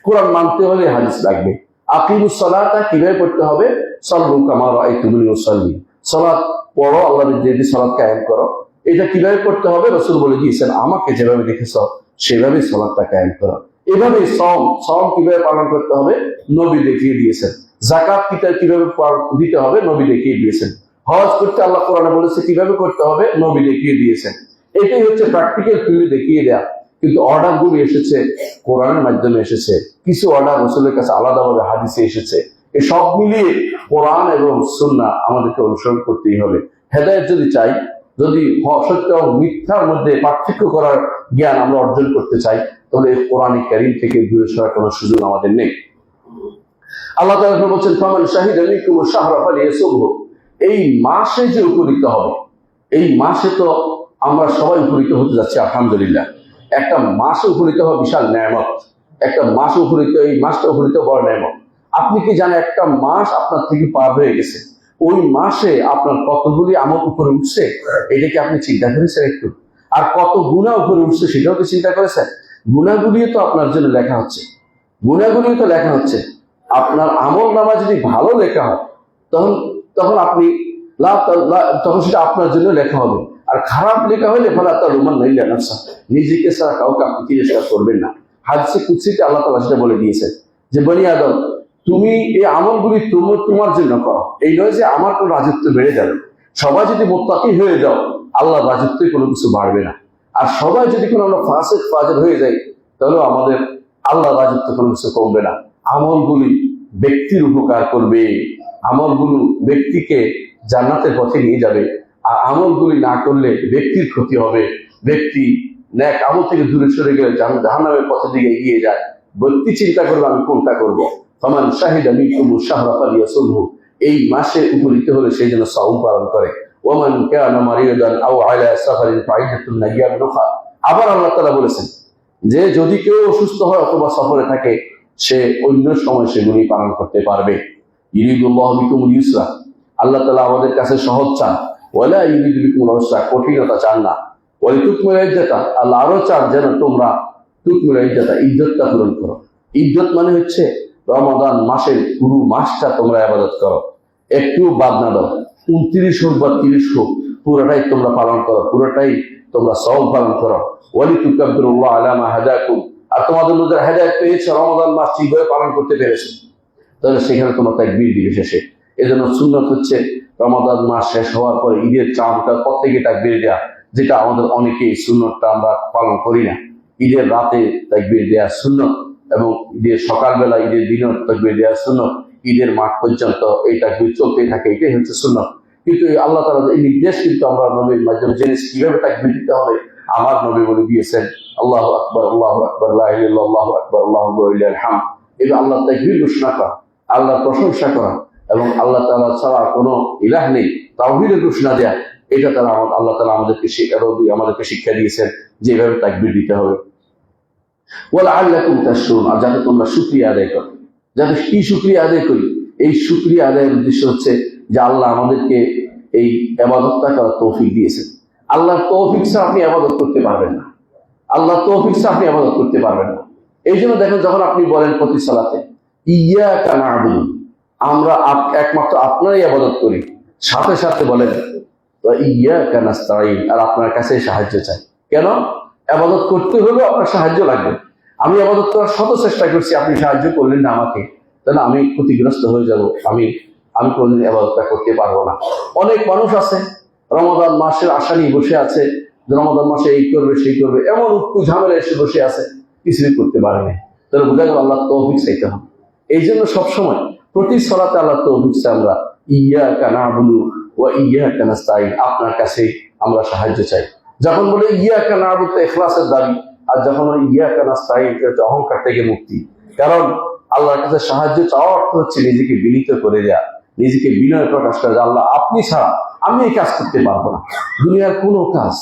কোরআন মানতে হলে হাদিস লাগবে। আকিমুস সালাতা কিভাবে পড়তে হবে, সাল্লু কামা রাআইতুমুনি উসাল্লি, সালাত পড়ো, আল্লাহর যে সালাত কায়েম করো। এটা কিভাবে করতে হবে, রাসূল বলে দিয়েছেন, আমাকে যেভাবে দেখেছ সেভাবে সালাতটা কায়েম করো। এভাবে সওম কিভাবে পালন করতে হবে নবী দেখিয়ে দিয়েছেন। যাকাত কিভাবে দিতে হবে নবী দেখিয়ে দিয়েছেন। হজ করতে আল্লাহ কোরআনে বলেছে কিভাবে করতে হবে, নবী দেখিয়ে দিয়েছেন। এটাই হচ্ছে প্র্যাকটিক্যাল ফিল্ডে দেখিয়ে দেয়া। কিন্তু অর্ডার গুলো এসেছে কোরআনের মাধ্যমে এসেছে, কিছু অর্ডার রাসূলের কাছে আলাদাভাবে হাদিসে এসেছে। এই সব মিলিয়ে কোরআন এবং সুন্নাহ আমাদেরকে অনুসরণ করতেই হবে। হেদায়েত যদি চাই, যদি সত্য এবং মিথ্যার মধ্যে পার্থক্য করার জ্ঞান আমরা অর্জন করতে চাই, তাহলে কোরআন কারীম থেকে দূরে সরার কোনো সুযোগ আমাদের নেই। আল্লাহ তাআলা বলছেন, ফামান শাহিদা মিনকুমুশ শাহরা ফালিয়াসুমহু। এই মাসে যে উপনীত হবে, এই মাসে তো আমরা সবাই উপনীত হতে যাচ্ছি আলহামদুলিল্লাহ। একটা মাসে উপনীত হওয়া বিশাল নেয়ামত, একটা মাসে উপনীত, এই মাসটা উপনীত বড় নেয়ামত। আপনি কি জানেন একটা মাস আপনার থেকে পার হয়ে গেছে, ওই মাসে আপনার কতগুলি আমল উপরে উঠছে, এটা কি আপনি চিন্তা করেছেন একটু? আর কত গুনাহ উপরে উঠছে সেটাও কি চিন্তা করেছেন? গুনাহগুলিও তো আপনার জন্য লেখা হচ্ছে, গুনাহগুলিও তো লেখা হচ্ছে। আপনার আমল নামা যদি ভালো লেখা হয় তখন তখন আপনি তখন সেটা আপনার জন্য লেখা হবে। আর খারাপ লেখা হলে ফালা তালুমান ইল্লা নাফসা, নিজেকে ছাড়া কাউকে আপনি তিরস্কার করবেন না। হাদিসে কুদসিতে আল্লাহ তাআলা সেটা বলে দিয়েছেন যে, বনি আদম, তুমি এই আমলগুলি তোমার জন্য করো। এই নয় যে আমার কোনো রাজত্ব বেড়ে যাবে। সবাই যদি মুত্তাকি হয়ে যাও, আল্লাহর রাজত্বে কোনো কিছু বাড়বে না। আর সবাই যদি কোনো আমরা ফাসিক ফাজিল হয়ে যাই, তাহলে আমাদের আল্লাহর রাজত্ব কোনো কিছু কমবে না। আমলগুলি ব্যক্তির উপকার করবে, আমলগুলো ব্যক্তিকে জান্নাতের পথে নিয়ে যাবে। আর আমলগুলি না করলে ব্যক্তির ক্ষতি হবে। ব্যক্তি নেক আমল থেকে দূরে সরে গেলে জাহান্নামের পথে দিকে এগিয়ে যায়। ব্যক্তি চিন্তা করবে আমি কোনটা করবো। ফামান শাহিদা মিনকুমুশ শাহরা ফালিয়াসুমহু, এই মাসে উপনীত হলে সেই জন্য সাওম পালন করে। ওয়ামান কানা মারিদান আও আলা সাফারিন ফাইদাতুন মিন আইয়ামিন উখরা। আবার আল্লাহ তাআলা বলেছেন যে যদি কেউ অসুস্থ হয় অথবা সফরে থাকে, সে অন্য সময় সেগুলি পালন করতে পারবে। ইউরিদুল্লাহু বিকুমুল ইউসরা, আল্লাহ তাআলা আমাদের কাছে সহজ চান। ওয়ালা ইউরিদু বিকুমুল উসরা, কঠিনতা চান না। ওয়ালিতুকমিলুল ইদ্দাতা, আল্লাহ আরো চান যেন তোমরা তুকমিলুল ইদ্দাতা, ইদ্দতটা পূরণ করো। ইদ্দত মানে হচ্ছে রমাদান মাসের পুরো মাসটা তোমরা ইবাদত করো, একটু বাদ না দাও। 29 হোক বা 30 হোক, পুরোটাই তোমরা পালন করো, পুরোটাই তোমরা সওম পালন করো। ওয়ালিতুকাব্বিরুল্লাহ আলা মা হাদাকুম, আর তোমাদের মধ্যে হেদায়েত পেয়েছে, রমাদান মাস ঠিকভাবে পালন করতে পেরেছে, তাহলে সেখানে তোমরা তাকবীর দিবে শেষে। এজন্য সুন্নাত হচ্ছে রমাদান মাস শেষ হওয়ার পরে ঈদের চাঁদটার পর থেকে তাকবীর দেয়া, যেটা আমাদের অনেকেই সুন্নতটা আমরা পালন করি না। ঈদের রাতে তাকবীর দেয়া সুন্নত, এবং ঈদের সকালবেলা ঈদের দিনের তাকবীর দেয়া সুন্নত, ঈদের মাঠ পর্যন্ত এই তাকবীর চলতেই থাকে, এটাই হচ্ছে সুন্নত। কিন্তু আল্লাহ তাআলা এই নির্দেশ কিন্তু আমরা নবীর মাধ্যমে জেনেছি কিভাবে তাকবীর দিতে হবে। আমার নবী বলে দিয়েছেন, আল্লাহু আকবার, আল্লাহু আকবার, লা ইলাহা ইল্লাল্লাহ, আল্লাহু আকবার, আল্লাহু লিল্লাহিল হামদ। এটা আল্লাহ তাকবীর ঘোষণা করা, আল্লাহর প্রশংসা করা, এবং আল্লাহ তাআলা ছাড়া কোনো ইলাহ নেই, তাওহীদের ঘোষণা দেয়া, এটা তারা আল্লাহ তাআলা আমাদেরকে শিক্ষা দিয়েছেন যে এইভাবে তাকবীর দিতে হবে। ওয়ালাআল্লাকুম তাশকুরুন, আর যাতে তোমরা শুকরিয়া আদায় করো। যাতে কি শুকরিয়া আদায় করি? এই শুকরিয়া আদায়ের উদ্দেশ্য হচ্ছে যে আল্লাহ আমাদেরকে এই ইবাদতটা করার তৌফিক দিয়েছেন। আল্লাহর তৌফিক ছাড়া আপনি ইবাদত করতে পারবেন না, আল্লাহর তৌফিক ছাড়া আপনি ইবাদত করতে পারবেন না। এই জন্য দেখেন, যখন আপনি বলেন প্রতি সালাতে ইয়াকা না'বুদু, আমরা একমাত্র আপনারই ইবাদত করি, সাথে সাথে বলেন ওয়া ইয়াকা নাস্তাঈন, আর আপনার কাছে সাহায্য চাই। কেন? আবাদত করতে হলেও আপনার সাহায্য লাগবে। আমি আবাদত করার শত চেষ্টা করছি, আপনি সাহায্য করলেন না আমাকে, তাহলে আমি ক্ষতিগ্রস্ত হয়ে যাব, আমি কোনোদিন আবাদতটা করতে পারবো না। অনেক মানুষ আছে রমাদান মাসের আশা নিয়ে বসে আছে, রমাদান মাসে এই করবে সেই করবে, এমন একটু ঝামেলা এসে বসে আছে, কিছুই করতে পারে না। তাহলে বোঝা গেল আল্লাহ তৌফিক চাইতে হবে। এই জন্য সবসময় প্রতি সলাতে আল্লাহ তৌফিক চাই আমরা, ইয়াকা না'বুদু ওয়া ইয়াকা নাস্তাইন, আপনার কাছে আমরা সাহায্য চাই। যখন বলে ইয়াকা না'বুদু ইখলাসের দাবি, আর যখন বলে ইয়াকা নাস্তাইন এটা অহংকার থেকে মুক্তি। কারণ আল্লাহর কাছে সাহায্য চাওয়া অর্থ হচ্ছে নিজেকে বিনীত করে দেয়া, নিজেকে বিনয় প্রকাশ করে, আল্লাহ আপনি ছাড়া আমি এই কাজ করতে পারবো না, দুনিয়ার কোনো কাজ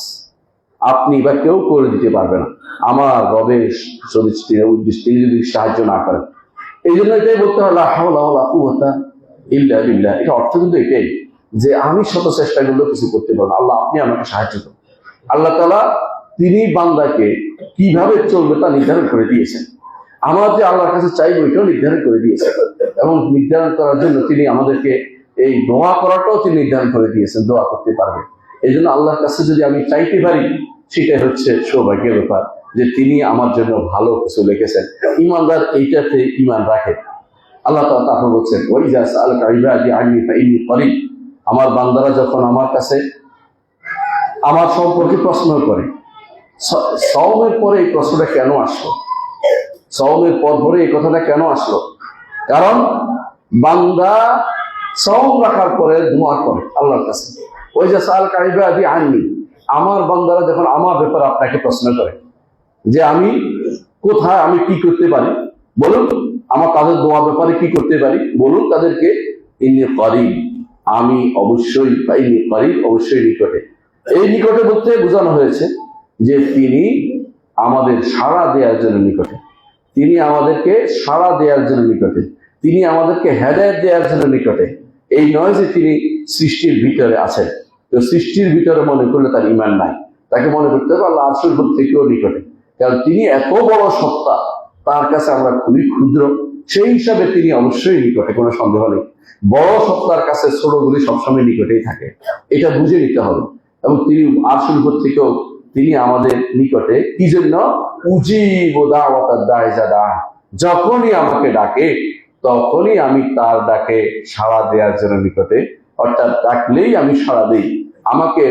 আপনি বা কেউ করে দিতে পারবে না, আমার রবের তিনি যদি সাহায্য না করেন। এই জন্য এটাই বলতে হয় লা হাওলা ওয়ালা কুওয়াতা ইল্লা বিল্লাহ। এটা অর্থ কিন্তু এটাই যে আমি শত চেষ্টা করলেও কিছু করতে পারবো না, আল্লাহ আপনি আমাকে সাহায্য করুন। আল্লাহ তাআলা তিনি বান্দাকে কিভাবে চলবে তা নির্ধারণ করে দিয়েছেন। আমরা যে আল্লাহর কাছে চাইবো এটাও নির্ধারণ করে দিয়েছেন, এবং নির্ধারণ করার জন্য তিনি আমাদেরকে এই দোয়া করাটাও তিনি নির্ধারণ করে দিয়েছেন, দোয়া করতে পারবে। এই জন্য আল্লাহর কাছে যদি আমি চাইতে পারি, সেটাই হচ্ছে সৌভাগ্যের ব্যাপার যে তিনি আমার জন্য ভালো কিছু লিখেছেন। ইমানদার এইটাতে ইমান রাখে। আল্লাহ তাআলা তারপর বলছেন ওয়াইজা সাআলাকা ইবাদি আন্নী ফাইন্নী করিব, আমার বান্দারা যখন আমার কাছে আমার সম্পর্কে প্রশ্ন করে। সাওমের পরে এই প্রশ্নটা কেন আসলো? সাওমের পরে এই কথাটা কেন আসলো? কারণ বান্দা সাওম রাখার পরে দোয়া করে আল্লাহর কাছে, ওয়াইজা সাআলাকা ইবাদি আন্নী, আমার বান্দারা যখন আমার ব্যাপারে আপনাকে প্রশ্ন করে যে আমি কোথায়, আমি কি করতে পারি বলুন, আমার তাদের দোয়া ব্যাপারে কি করতে পারি বলুন তাদেরকে, ইন্নী করিব, আমি অবশ্যই, বা ইন্নী করিব অবশ্যই নিকটে। এই নিকটে বলতে বোঝানো হয়েছে যে তিনি আমাদের সাড়া দেওয়ার জন্য নিকটে, তিনি আমাদেরকে সাড়া দেওয়ার জন্য নিকটে, তিনি আমাদেরকে হেদায়েত দেওয়ার জন্য নিকটে। এই নয় যে তিনি সৃষ্টির ভিতরে আছেন। তো সৃষ্টির ভিতরে মনে করলে তার ইমান নাই, তাকে মনে করতে হবে আল্লাহ আরশের উপর থেকেও নিকটে, কারণ তিনি এত বড় সত্তা, তার কাছে আমরা খুবই ক্ষুদ্র, সেই হিসাবে তিনি অবশ্যই নিকটে, কোনো সন্দেহ নেই। বড় সত্তার কাছে ছোটগুলি সবসময় নিকটেই থাকে, এটা বুঝে নিতে হবে। এবং তিনি আরশের উপর থেকেও তিনি আমাদের নিকটে, কি জন্য? উজিবু দাওয়াতাদ দাঈ ইযা দাআন, যখনই আমাকে ডাকে তখনই আমি তার ডাকে সাড়া দেওয়ার জন্য নিকটে, অর্থাৎ ডাকলেই আমি সাড়া দিই। আমাকে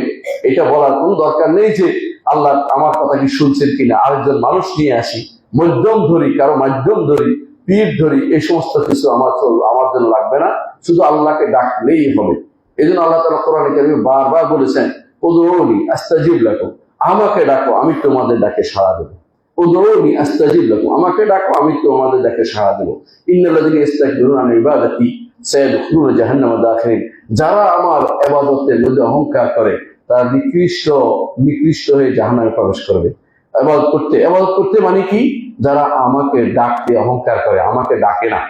এটা বলার কোনো দরকার নেই যে আল্লাহ আমার কথা কি শুনছেন কিনা, আরেকজন মানুষ নিয়ে আসি, মধ্যম ধরি, কারো মাধ্যম ধরি, পীর ধরি, এই সমস্ত কিছু আমার জন্য লাগবে না, শুধু আল্লাহকে ডাকলেই হবে। এই জন্য আল্লাহ তাআলা কোরআনে কারীমে বারবার বলেছেন উদউনি আস্তাজিব লাকুম, আমাকে ডাকো আমি তোমাদের ডাকে সাড়া দেবো। উদউনি আস্তাজিব লাকুম, আমাকে ডাকো আমি তোমাদের ডাকে সাড়া দেবো। ইন্নাল্লাযীনা ইস্তাকবিরুনা আন ইবাদাতি সায়াদখুলুনা জাহান্নামা দাখিরিন, যারা আমার ইবাদতের মধ্যে অহংকার করে তারা নিকৃষ্ট হয়ে জাহান্নামে প্রবেশ করবে। ইবাদত করতে মানে কি? যারা আমাকে ডাকতে অহংকার করে, আমাকে ডাকে না।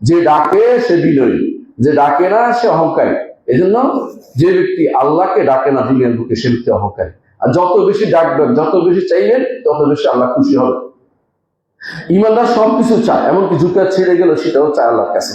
যে ডাকে সে বিনয়ী, যে ডাকে না সে অহংকারী। এজন্য যে ব্যক্তি আল্লাহকে ডাকে না দুনিয়ার বুকে, সে ব্যক্তি অহংকারী। আর যত বেশি ডাকবেন, যত বেশি চাইবেন, তত বেশি আল্লাহ খুশি হবে। ইমানদার সবকিছু চায়, এমনকি জুতা ছেড়ে গেল সেটাও চায় আল্লাহর কাছে,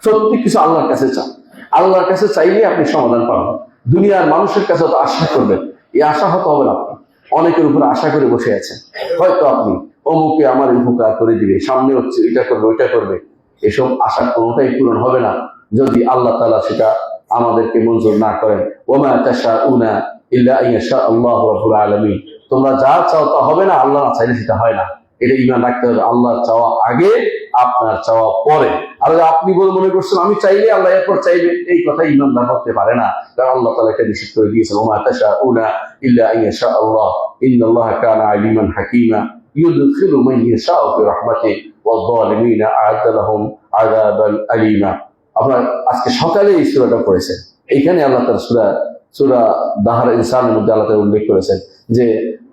প্রত্যেক কিছু আল্লাহর কাছে চায়। আল্লাহর কাছে চাইলে আপনি সমাধান পাবেন। দুনিয়ার মানুষের কাছে তো আশা করবেন, এই আশা হতে হবে না। আপনি অনেকের উপরে আশা করে বসে আছেন, হয়তো আপনি অমুকে আমার উপকার করে দিবে, সামনে হচ্ছে এটা করবে ওইটা করবে, এসব আশা কোনোটাই পূরণ হবে না যদি আল্লাহ তাআলা সেটা আমাদেরকে মঞ্জুর না করেন। ওমা তাশাউনা ইল্লা আইয়াশা আল্লাহু রাব্বুল আলামিন, তোমরা যা চাও তা হবে না, আল্লাহ না চাইলে সেটা হয় না। এটা ঈমান রাখতে হবে, আল্লাহর চাওয়া আগে, আপনার চাওয়া পরে। আর আপনি বলে মনে করছেন আমি চাইলে আল্লাহ এরপর চাইবে, এই কথা ঈমানদার করতে পারে না, কারণ আল্লাহ তাআলা এটা নিষেধ করে দিয়েছেন ওমা তাশাউনা ইল্লা আইয়াশা আল্লাহ ইন্নাল্লাহা কানা আলিমান হাকীমা ইউদখিলু মান ইয়াশাউ ফি রাহমাতিহি ওয়াল যালিমিনা আ'আদ্দা লাহুম আযাবান আলীমা। আপনার আজকে সকালে এই সূরাটা পড়েছেন, এইখানে আল্লাহ তাআলা সূরা দাহর ইনসানের মধ্যে আল্লাহ তাআলা উল্লেখ করেছেন যে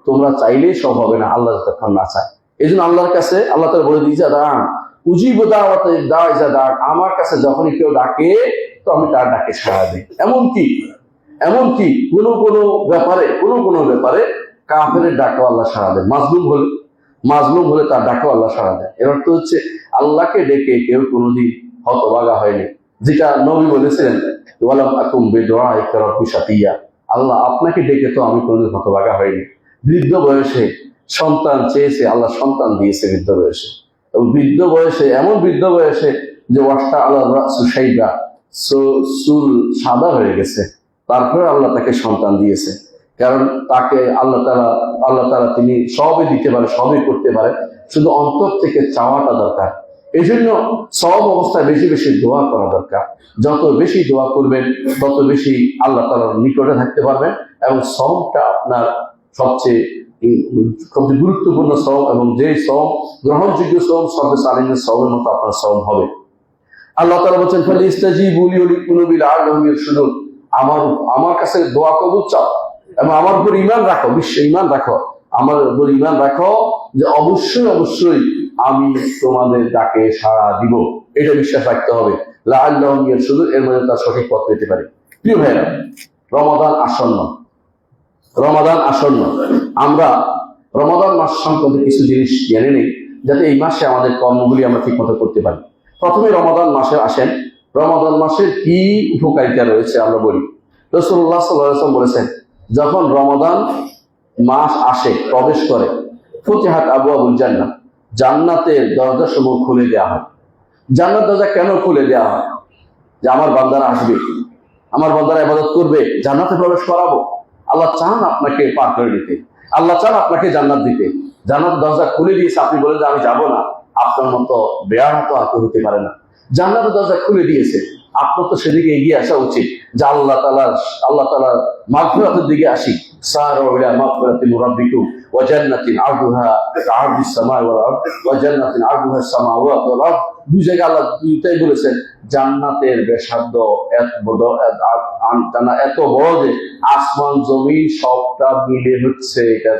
তোমরা চাইলেই সব হবে না, আল্লাহ যতক্ষণ না চায়। এই জন্য আল্লাহর কাছে আল্লাহ তাআলা বলে দিয়েছে উজিবু দাওয়াতাদ দাঈ ইযা দাআন, আমার কাছে যখনই কেউ ডাকে তো আমি তার ডাকে সাড়া দিই। এমনকি কোনো ব্যাপারে কাফেরের ডাকেও আল্লাহ সাড়া দেন। মাজলুম হলে তার ডাকেও আল্লাহ সাড়া দেন। এর অর্থ হচ্ছে আল্লাহকে ডেকে কেউ কোনোদিন হতভাগা হয়নি, যেটা নবী বলেছিলেন ওয়ালাম আকুম বিদুআইকা রাব্বি শাকিয়া, আল্লাহ আপনাকে ডেকে তো আমি কোনোদিন হতভাগা হয়নি। বৃদ্ধ বয়সে সন্তান চেয়েছে, আল্লাহ সন্তান দিয়েছে বৃদ্ধ বয়সে। এবং বৃদ্ধ বয়সে, এমন বৃদ্ধ বয়সে যে ওয়াসটা আল্লাহ সুসাইবা, চুল সাদা হয়ে গেছে, তারপরে আল্লাহ তাকে সন্তান দিয়েছে। কারণ তাকে আল্লাহ তাআলা তিনি সবই দিতে পারে, সবই করতে পারে, শুধু অন্তর থেকে চাওয়াটা দরকার। এই জন্য সব অবস্থায় বেশি বেশি দোয়া করা দরকার। যত বেশি দোয়া করবেন তত বেশি আল্লাহ তাআলার নিকটে থাকতে পারবেন, এবং সওমটা আপনার সবচেয়ে গুরুত্বপূর্ণ সওম, এবং যে সওম গ্রহণযোগ্য সওম, সবে সালিমের সওমের মতো আপনার সওম হবে। আল্লাহ তাআলা বলেন, ফালিস্তাজিবু লিকুলুবি লাআল্লাহুম ইয়ারশুদুন, আমার কাছে দোয়া কবুল চাও এবং আমার উপর ঈমান রাখো, ঈমান রাখো, আমার উপর ঈমান রাখো যে অবশ্যই অবশ্যই আমি তোমাদের ডাকে সাড়া দিব। এটা বিশ্বাস রাখতে হবে। লাআল্লাহুম ইয়ারশুদুন, এর মধ্যে তার সঠিক পথ পেতে পারে। প্রিয় ভাইরা, রমাদান আসন্ন, রমাদান আসন্ন। আমরা রমাদান মাস সম্পর্কে কিছু জিনিস জেনে নেই, যাতে এই মাসে আমাদের কর্মগুলি আমরা ঠিক মতো করতে পারি। প্রথমে রমাদান মাসে আসেন, রমাদান মাসের কি উপকারিতা রয়েছে আমরা বলি। রাসূলুল্লাহ সাল্লাল্লাহু আলাইহি ওয়াসাল্লাম বলেছেন, যখন রমাদান মাস আসে, প্রবেশ করে, ফুতিহাত আবওয়াবুল জান্নাহ, জান্নাতের দরজা সমূহ খুলে দেওয়া হয়। জান্নাত দরজা কেন খুলে দেওয়া হয়? যে আমার বান্দারা আসবে, আমার বান্দারা ইবাদত করবে, জান্নাতে প্রবেশ করাবো। আল্লাহ চান আপনাকে পার করে দিতে, আল্লাহ চান আপনাকে জান্নাত দিতে। জান্নাত দরজা খুলে দিয়েছে, আপনি বলেন যে আমি যাবো না, আপনার মতো বেয়ার তো আর কেউ হতে পারে না। জান্নাতের দরজা খুলে দিয়েছে, আপনার তো সেদিকে এগিয়ে আসা উচিত যে আল্লাহ তাআলার মাগফিরাতের দিকে আসি। সারু ইলা মাগফিরাতি মির রাব্বিকুম ওয়া জান্নাতিন আরদুহা কাআরদিস সামাই ওয়াল আরদ ওয়া জান্নাতিন আরদুহা সামাওয়াতু ওয়াল আরদ। দুই জায়গায় আল্লাহ দুইটাই বলেছেন জান্নাতের ব্যাসার্ধ এত বড় যে আসমান জমিন সবটা মিলে হচ্ছে এটার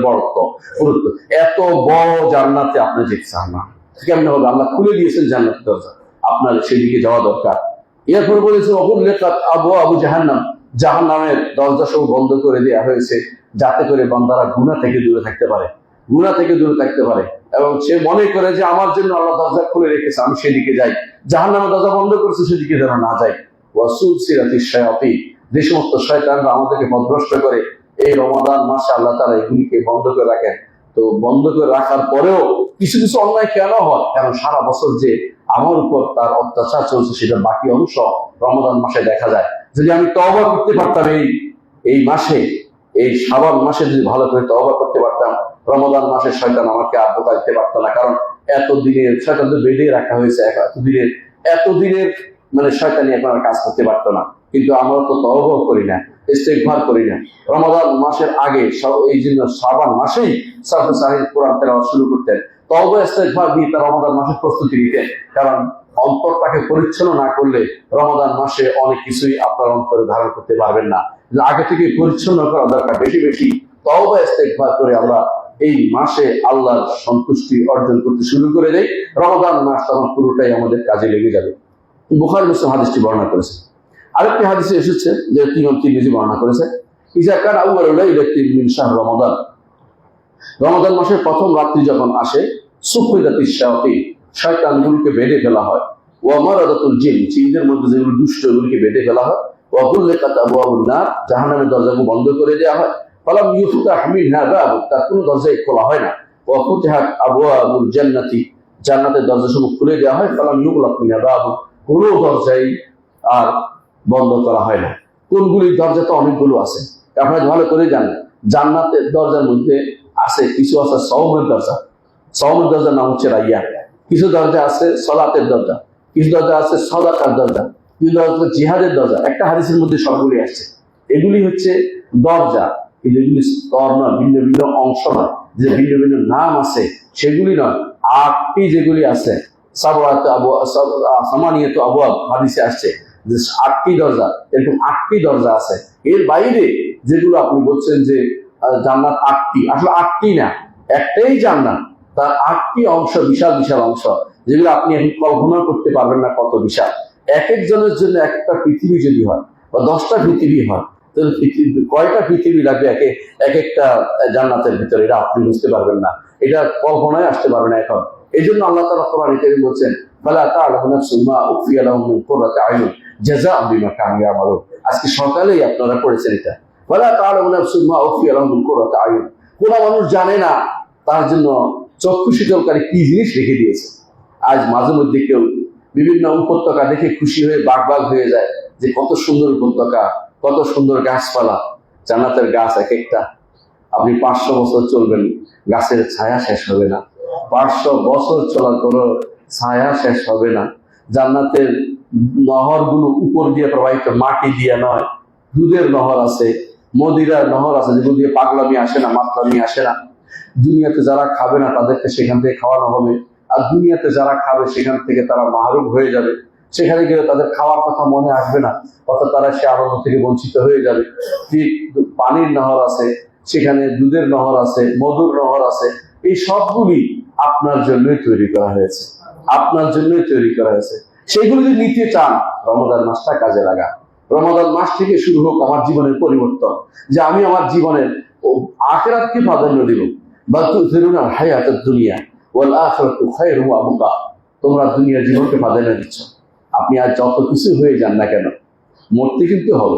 বড়ত্ব, গুরুত্ব। এত বড় জান্নাতে আপনি যেতে চান না, কেমনে হবে? আল্লাহ খুলে দিয়েছেন জান্নাতের দরজা, আপনার সেদিকে যাওয়া দরকার। এরপরে বলেছে আবু জাহান্নাম, জাহান্নামের দরজা সব বন্ধ করে দেওয়া হয়েছে, যাতে করে বান্দারা গুনাহ থেকে দূরে থাকতে পারে, গুনাহ থেকে দূরে থাকতে পারে। এবং সে মনে করে যে আমার জন্য আল্লাহ দরজা খুলে রেখেছে, আমি সেদিকে যাই। জাহান্নামের দরজা বন্ধ করেছে, সেদিকে যেন না যাই। ওয়াসুলসিলাতিশ শায়াতিন, যে সমস্ত শয়তানরা আমাদেরকে পথভ্রষ্ট করে, এই রমাদান মাসে আল্লাহ তাআলা এগুলিকে বন্ধ করে রাখেন। তো বন্ধ করে রাখার পরেও কিছু কিছু অন্যায় কেন হয়? কারণ সারা বছর যে আমার উপর তার অত্যাচার চলছে, সেটা বাকি অংশ রমাদান মাসে দেখা যায়। যদি আমি তওবা করতে পারতাম এই মাসে, এই শাবান মাসে যদি ভালো করে তওবা করতে পারতাম, রমাদান মাসে শয়তান আমাকে আর ধোঁকা দিতে পারতো না। কারণ এতদিনের শয়তান তো বেঁধে রাখা হয়েছে, এতদিনের মানে শয়তানি এখন আর কাজ করতে পারতো না। কিন্তু আমরা তো তওবা করি না, ইস্তেগফার করি না। রমাদান মাসের আগে এই জন্য শাবান মাসেই সালফে সালিহিন কোরআন তেলাওয়াত শুরু করতেন, তওবা ইস্তেগফার দিয়ে তার রমাদান মাসের প্রস্তুতি নিতেন। কারণ অন্তরটাকে পরিচ্ছন্ন না করলে রমাদান মাসে অনেক কিছুই আপনার অন্তরে ধারণ করতে পারবেন না। আগে থেকে পরিচ্ছন্ন করা দরকার। বেশি বেশি তওবা ইস্তেগফার করে আমরা এই মাসে আল্লাহর সন্তুষ্টি অর্জন করতে শুরু করে দেই। রমাদান মাস তখন পুরোটাই আমাদের কাজে লেগে যাবে। বুখারী মুসলিম হাদিসটি বর্ণনা করেছে। আরেকটি হাদিসে এসেছে যে তিরমিজি বর্ণনা করেছে, ইজা কানা আউয়ালু লাইলাতিন মিন শাহর রমাদান, রমাদান মাসের প্রথম রাত্রি যখন আসে, সুফিদাতিশ শায়াতিন, শয়তানগুলোকে বেঁধে ফেলা হয়। ওয়া মারাদাতুল জিন, জিনদের মধ্যে যেগুলো দুষ্ট, এগুলোকে বেঁধে ফেলা হয়। ওয়া গুল্লিকাত আবওয়াবুন নার, জাহান্নামের দরজাগুলো বন্ধ করে দেওয়া হয়। ফালাম ইউফতাহ মিনহা বাব, তার কোনো দরজাই খোলা হয় না। ওয়া ফুতিহাত আবওয়াবুল জান্নাতি, জান্নাতের দরজাসমূহ খুলে দেওয়া হয়। ফালাম ইউগলাক মিনহা বাব, কোনো দরজাই আর বন্ধ করা হয় না। কোনগুলি দরজা? তো অনেকগুলো আছে, আপনারা ভালো করে জানেন। জান্নাতের দরজার মধ্যে আছে কিছু আছে সওমের দরজা, সওমের দরজার নাম হচ্ছে রাইয়ান। কিছু দরজা আছে সালাতের দরজা, কিছু দরজা আছে সাদাকার দরজা, কিছু দরজা জিহাদের দরজা। একটা হাদিসের মধ্যে সবগুলি আসছে। এগুলি হচ্ছে দরজা, কিন্তু এগুলি স্তর নয়, ভিন্ন ভিন্ন অংশ নয়, যে ভিন্ন ভিন্ন নাম আছে সেগুলি নয়। 8টি যেগুলি আছে, সামানিয়াত আবওয়াব হাদিসে আসছে যে 8টি দরজা, এরকম 8টি দরজা আছে। এর বাইরে যেগুলো আপনি বলছেন যে জান্নাত 8টি, আসলে 8টি না, একটাই জান্নাত, তার 8টি অংশ, বিশাল বিশাল অংশ, যেগুলো আপনি এখন কল্পনা করতে পারবেন না কত বিশাল। এক একজনের জন্য একটা পৃথিবী যদি হয় বা 10টা পৃথিবী হয়, তাহলে কয়টা পৃথিবী লাগবে এক একটা জান্নাতের ভিতরে, এটা আপনি বুঝতে পারবেন না, এটা কল্পনায় আসতে পারবে না এখন। এই জন্য আল্লাহ তাআলা কোরআনে কারীমে বলছেন, ফালা তা'লামু নাফসুম মা উখফিয়া লাহুম মিন কুররাতি আ'য়ুন জাযাআ'an বিমা কানু ইয়া'মালুন। আজকে সকালেই আপনারা পড়েছেন এটা, ফালা তা'লামু নাফসুম মা উখফিয়া লাহুম মিন কুররাতি আ'য়ুন, কোন মানুষ জানে না তার জন্য চক্ষু শীতলকারী কি জিনিস রেখে দিয়েছে। আজ মাঝে মধ্যে কেউ বিভিন্ন উপত্যকা দেখে খুশি হয়ে বাগ হয়ে যায় যে কত সুন্দর উপত্যকা, কত সুন্দর গাছপালা। জান্নাতের গাছ এক একটা, আপনি 500 বছর চলবেন, গাছের ছায়া শেষ হবে না। 500 বছর চলার পরও ছায়া শেষ হবে না। জান্নাতের নহরগুলো উপর দিয়ে প্রবাহিত, মাটি দিয়ে নয়। দুধের নহর আছে, মদিরার নহর আছে, যেগুলো দিয়ে পাগলামি আসে না, মাতলামি আসে না। দুনিয়াতে যারা খাবে না তাদেরকে সেখান থেকে খাওয়ানো হবে, আর দুনিয়াতে যারা খাবে সেখান থেকে তারা মাহরুম হয়ে যাবে। সেখানে গেলে তাদের খাওয়ার কথা মনে আসবে না, অর্থাৎ তারা সে আনন্দ থেকে বঞ্চিত হয়ে যাবে। ঠিক পানির নহর আছে, সেখানে দুধের নহর আছে, মধুর নহর আছে। এই সবগুলি আপনার জন্যই তৈরি করা হয়েছে, আপনার জন্যই তৈরি করা হয়েছে। সেগুলো যদি নিতে চান, রমাদান মাসটা কাজে লাগা। রমাদান মাস থেকে শুরু হোক আমার জীবনের পরিবর্তন, যে আমি আমার জীবনের আখিরাতকে প্রাধান্য দিব। বা তুসিরুনা হায়াতুদ দুনিয়া ওয়াল আখিরাতু খায়রুম ওয়া আবকা। তোমরা দুনিয়ার জীবনকে প্রাধান্য দিচ্ছ। আপনি আর যত কিছু হয়ে যান না কেন, মরতে কিন্তু হবে।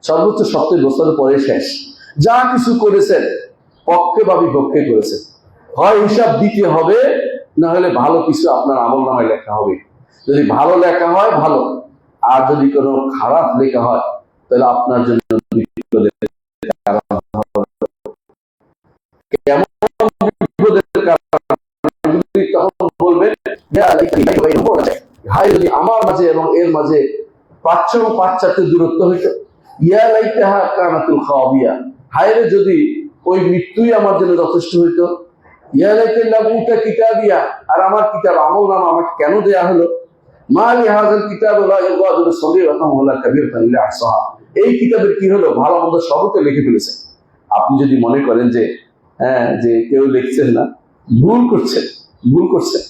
সর্বোচ্চ 70 বছরের পরে শেষ। যা কিছু করেছেন পক্ষে বা বিপক্ষে করেছেন, হয় হিসাব দিতে হবে, না হলে ভালো কিছু আপনার আমলনামায় লেখা হবে। যদি ভালো লেখা হয় ভালো, আর যদি কোনো খারাপ লেখা হয় তাহলে আপনার জন্য বিপদের কারণ হবে। কেমন বিপদের কারণ? তখন বলবেন হায় যদি আমার মাঝে এবং এর মাঝে পাশ্চাত্যের দূরত্ব হইতো, ইয়া লাইতাহা কানাতুল খাওয়াবিয়া, হায় রে যদি ওই মৃত্যুই আমার জন্য যথেষ্ট হইতো। ইয়া লাইতাল্লাহ মুতা কিতাবিয়া, আর আমার কিতাব আমলনামা আমাকে কেন দেয়া হলো। মা লিহাযাল কিতাব লা ইগাদিরু সগীরাতান ওয়ালা কাবীরাতান ইল্লা আহসাহা। এই কিতাবের কি হলো, ভালো মন্দ সবকে লিখে ফেলেছে। আপনি যদি মনে করেন যে যে কেউ লিখছেন না, ভুল করছেন, ভুল করছেন।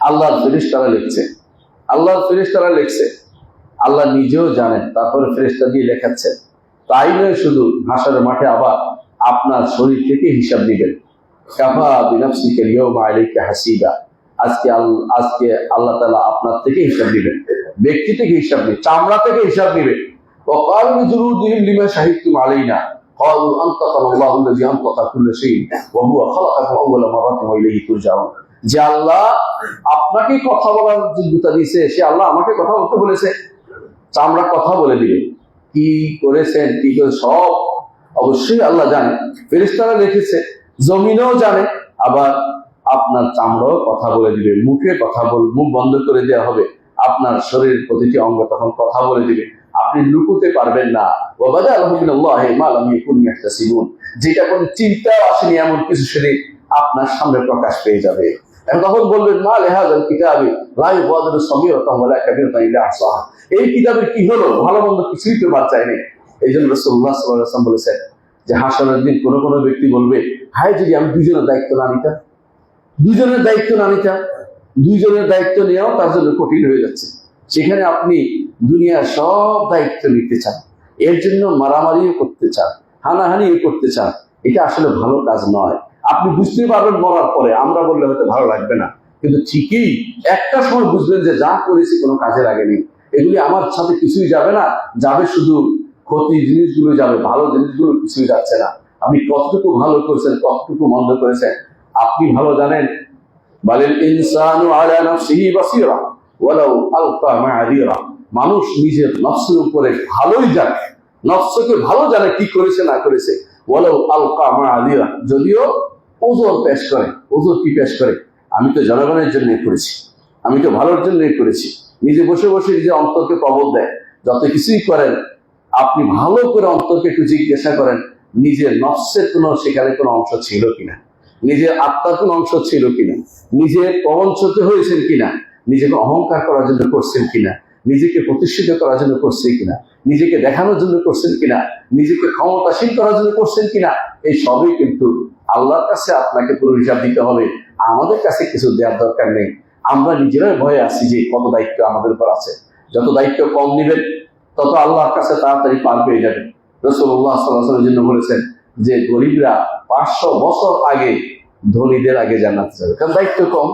আল্লাহর ফেরেশতারা লিখছে, আল্লাহর ফেরেশতারা লিখছে, আল্লাহ নিজেও জানেন, তারপরে ফেরেশতা দিয়ে লেখাচ্ছেন। তাই নয়, শুধু হাসরের মাঠে আবার আপনার শরীর থেকে হিসাব নেবেন। কাফা বিনাফসিকা আল-ইয়াওমা আলাইকা হাসিবা। আজকে আল্লাহ তাআলা আপনার থেকে হিসাব নেবেন, ব্যক্তি থেকে হিসাব নেবেন, চামড়া থেকে হিসাব নেবেন। ওয়াকালু লিজুলুদিহিম লিমা শাহিদতুম আলাইনা ক্বালু আনতাকানা আল্লাহু আল্লাযী আনতাকা কুল্লা শাইইন ওয়া হুয়া খালাকাকুম আউওয়ালা মাররাতিন ওয়া ইলাইহি তুরজাউন। যে আল্লাহ আপনাকে কথা বলার যোগ্যতা দিয়েছে, সে আল্লাহ আমাকে কথা বলতে বলেছে। চামড়া কথা বলে দিবে, কি করেছেন কি করে সব অবশ্যই আল্লাহ জানে। ফেরেশতারা লিখেছে, জমিনও জানে, আবার আপনার চামড়াও কথা বলে দিবে। মুখে কথা মুখ বন্ধ করে দেওয়া হবে, আপনার শরীরের প্রতিটি অঙ্গ তখন কথা বলে দিবে, আপনি লুকুতে পারবেন না। যেটা কোন চিন্তা আসেনি এমন কিছু সেদিন আপনার সামনে প্রকাশ পেয়ে যাবে। তখন বলবেন মা লিহাযাল কিতাবি লা ইগাদিরু সগীরাতান ওয়ালা কাবীরাতান ইল্লা আহসাহা। এই কিতাবের কি হলো, ভালো মন্দ কিছুই তো বাদ যায়নি। এই জন্য রাসূলুল্লাহ সাল্লাল্লাহু আলাইহি ওয়াসাল্লাম বলেছেন যে হাসরের দিন কোন ব্যক্তি বলবে, হায় যদি আমি দুজনের দায়িত্ব না নিতাম, দুজনের দায়িত্ব না নিতাম। দুইজনের দায়িত্ব নেওয়াও তার জন্য কঠিন হয়ে যাচ্ছে। সেখানে আপনি দুনিয়ার সব দায়িত্ব নিতে চান, এর জন্য মারামারিও করতে চান, হানাহানিও করতে চান। এটা আসলে ভালো কাজ নয়। আপনি বুঝতে পারবেন মরার পরে, আমরা বললে হয়তো ভালো লাগবে না, কিন্তু ঠিকই একটা সময় বুঝবেন যে যা করেছি কোনো কাজে লাগেনি, এগুলি আমার সাথে কিছুই যাবে না, যাবে শুধু ক্ষতি জিনিসগুলো যাবে, ভালো জিনিসগুলো কিছুই যাচ্ছে না। আপনি কতটুকু ভালো করেছেন, কতটুকু মন্দ করেছেন আপনি ভালো জানেন। বালিল ইনসানু আলা নাফসিহি বাসীরা ওয়ালাউ আলকা মা'আযীরা। মানুষ নিজের নফসের উপরে ভালোই জানে, নফসকে ভালো জানে কি করেছে না করেছে। ওয়ালাউ আলকা মা'আযীরা, যদিও ওজর পেশ করে। ওজর কি পেশ করে, আমি তো জনগণের জন্য করেছি, আমি তো ভালোর জন্য করেছি। নিজে বসে বসে নিজের অন্তরকে প্রবোধ দেয়। যত কিছুই করেন আপনি ভালো করে অন্তরকে একটু জিজ্ঞাসা করেন, নিজের নফসের সেখানে কোনো অংশ ছিল কিনা, নিজের আত্মার কোন অংশ ছিল কিনা, নিজের প্রবঞ্চিত হয়েছেন কিনা, নিজেকে অহংকার করার জন্য করছেন কিনা, নিজেকে প্রতিষ্ঠিত করার জন্য করছেন কিনা, নিজেকে দেখানোর জন্য করছেন কিনা, নিজেকে ক্ষমতাসীন করার জন্য করছেন কিনা। এই সবই কিন্তু আল্লাহর কাছে আপনাকে পুরো হিসাব দিতে হবে। আমাদের কাছে কিছু দেওয়ার দরকার নেই। আমরা নিজেরাই ভয়ে আছি যে কত দায়িত্ব আমাদের উপর আছে। যত দায়িত্ব কম নেবেন তত আল্লাহর কাছে তাড়াতাড়ি পার পেয়ে যাবেন। রাসূলুল্লাহ সাল্লাল্লাহু আলাইহি ওয়াসাল্লাম জন্য বলেছেন যে গরিবরা 500 বছর আগে ধনীদের আগে জান্নাতে যাবে, কারণ দায়িত্ব কম,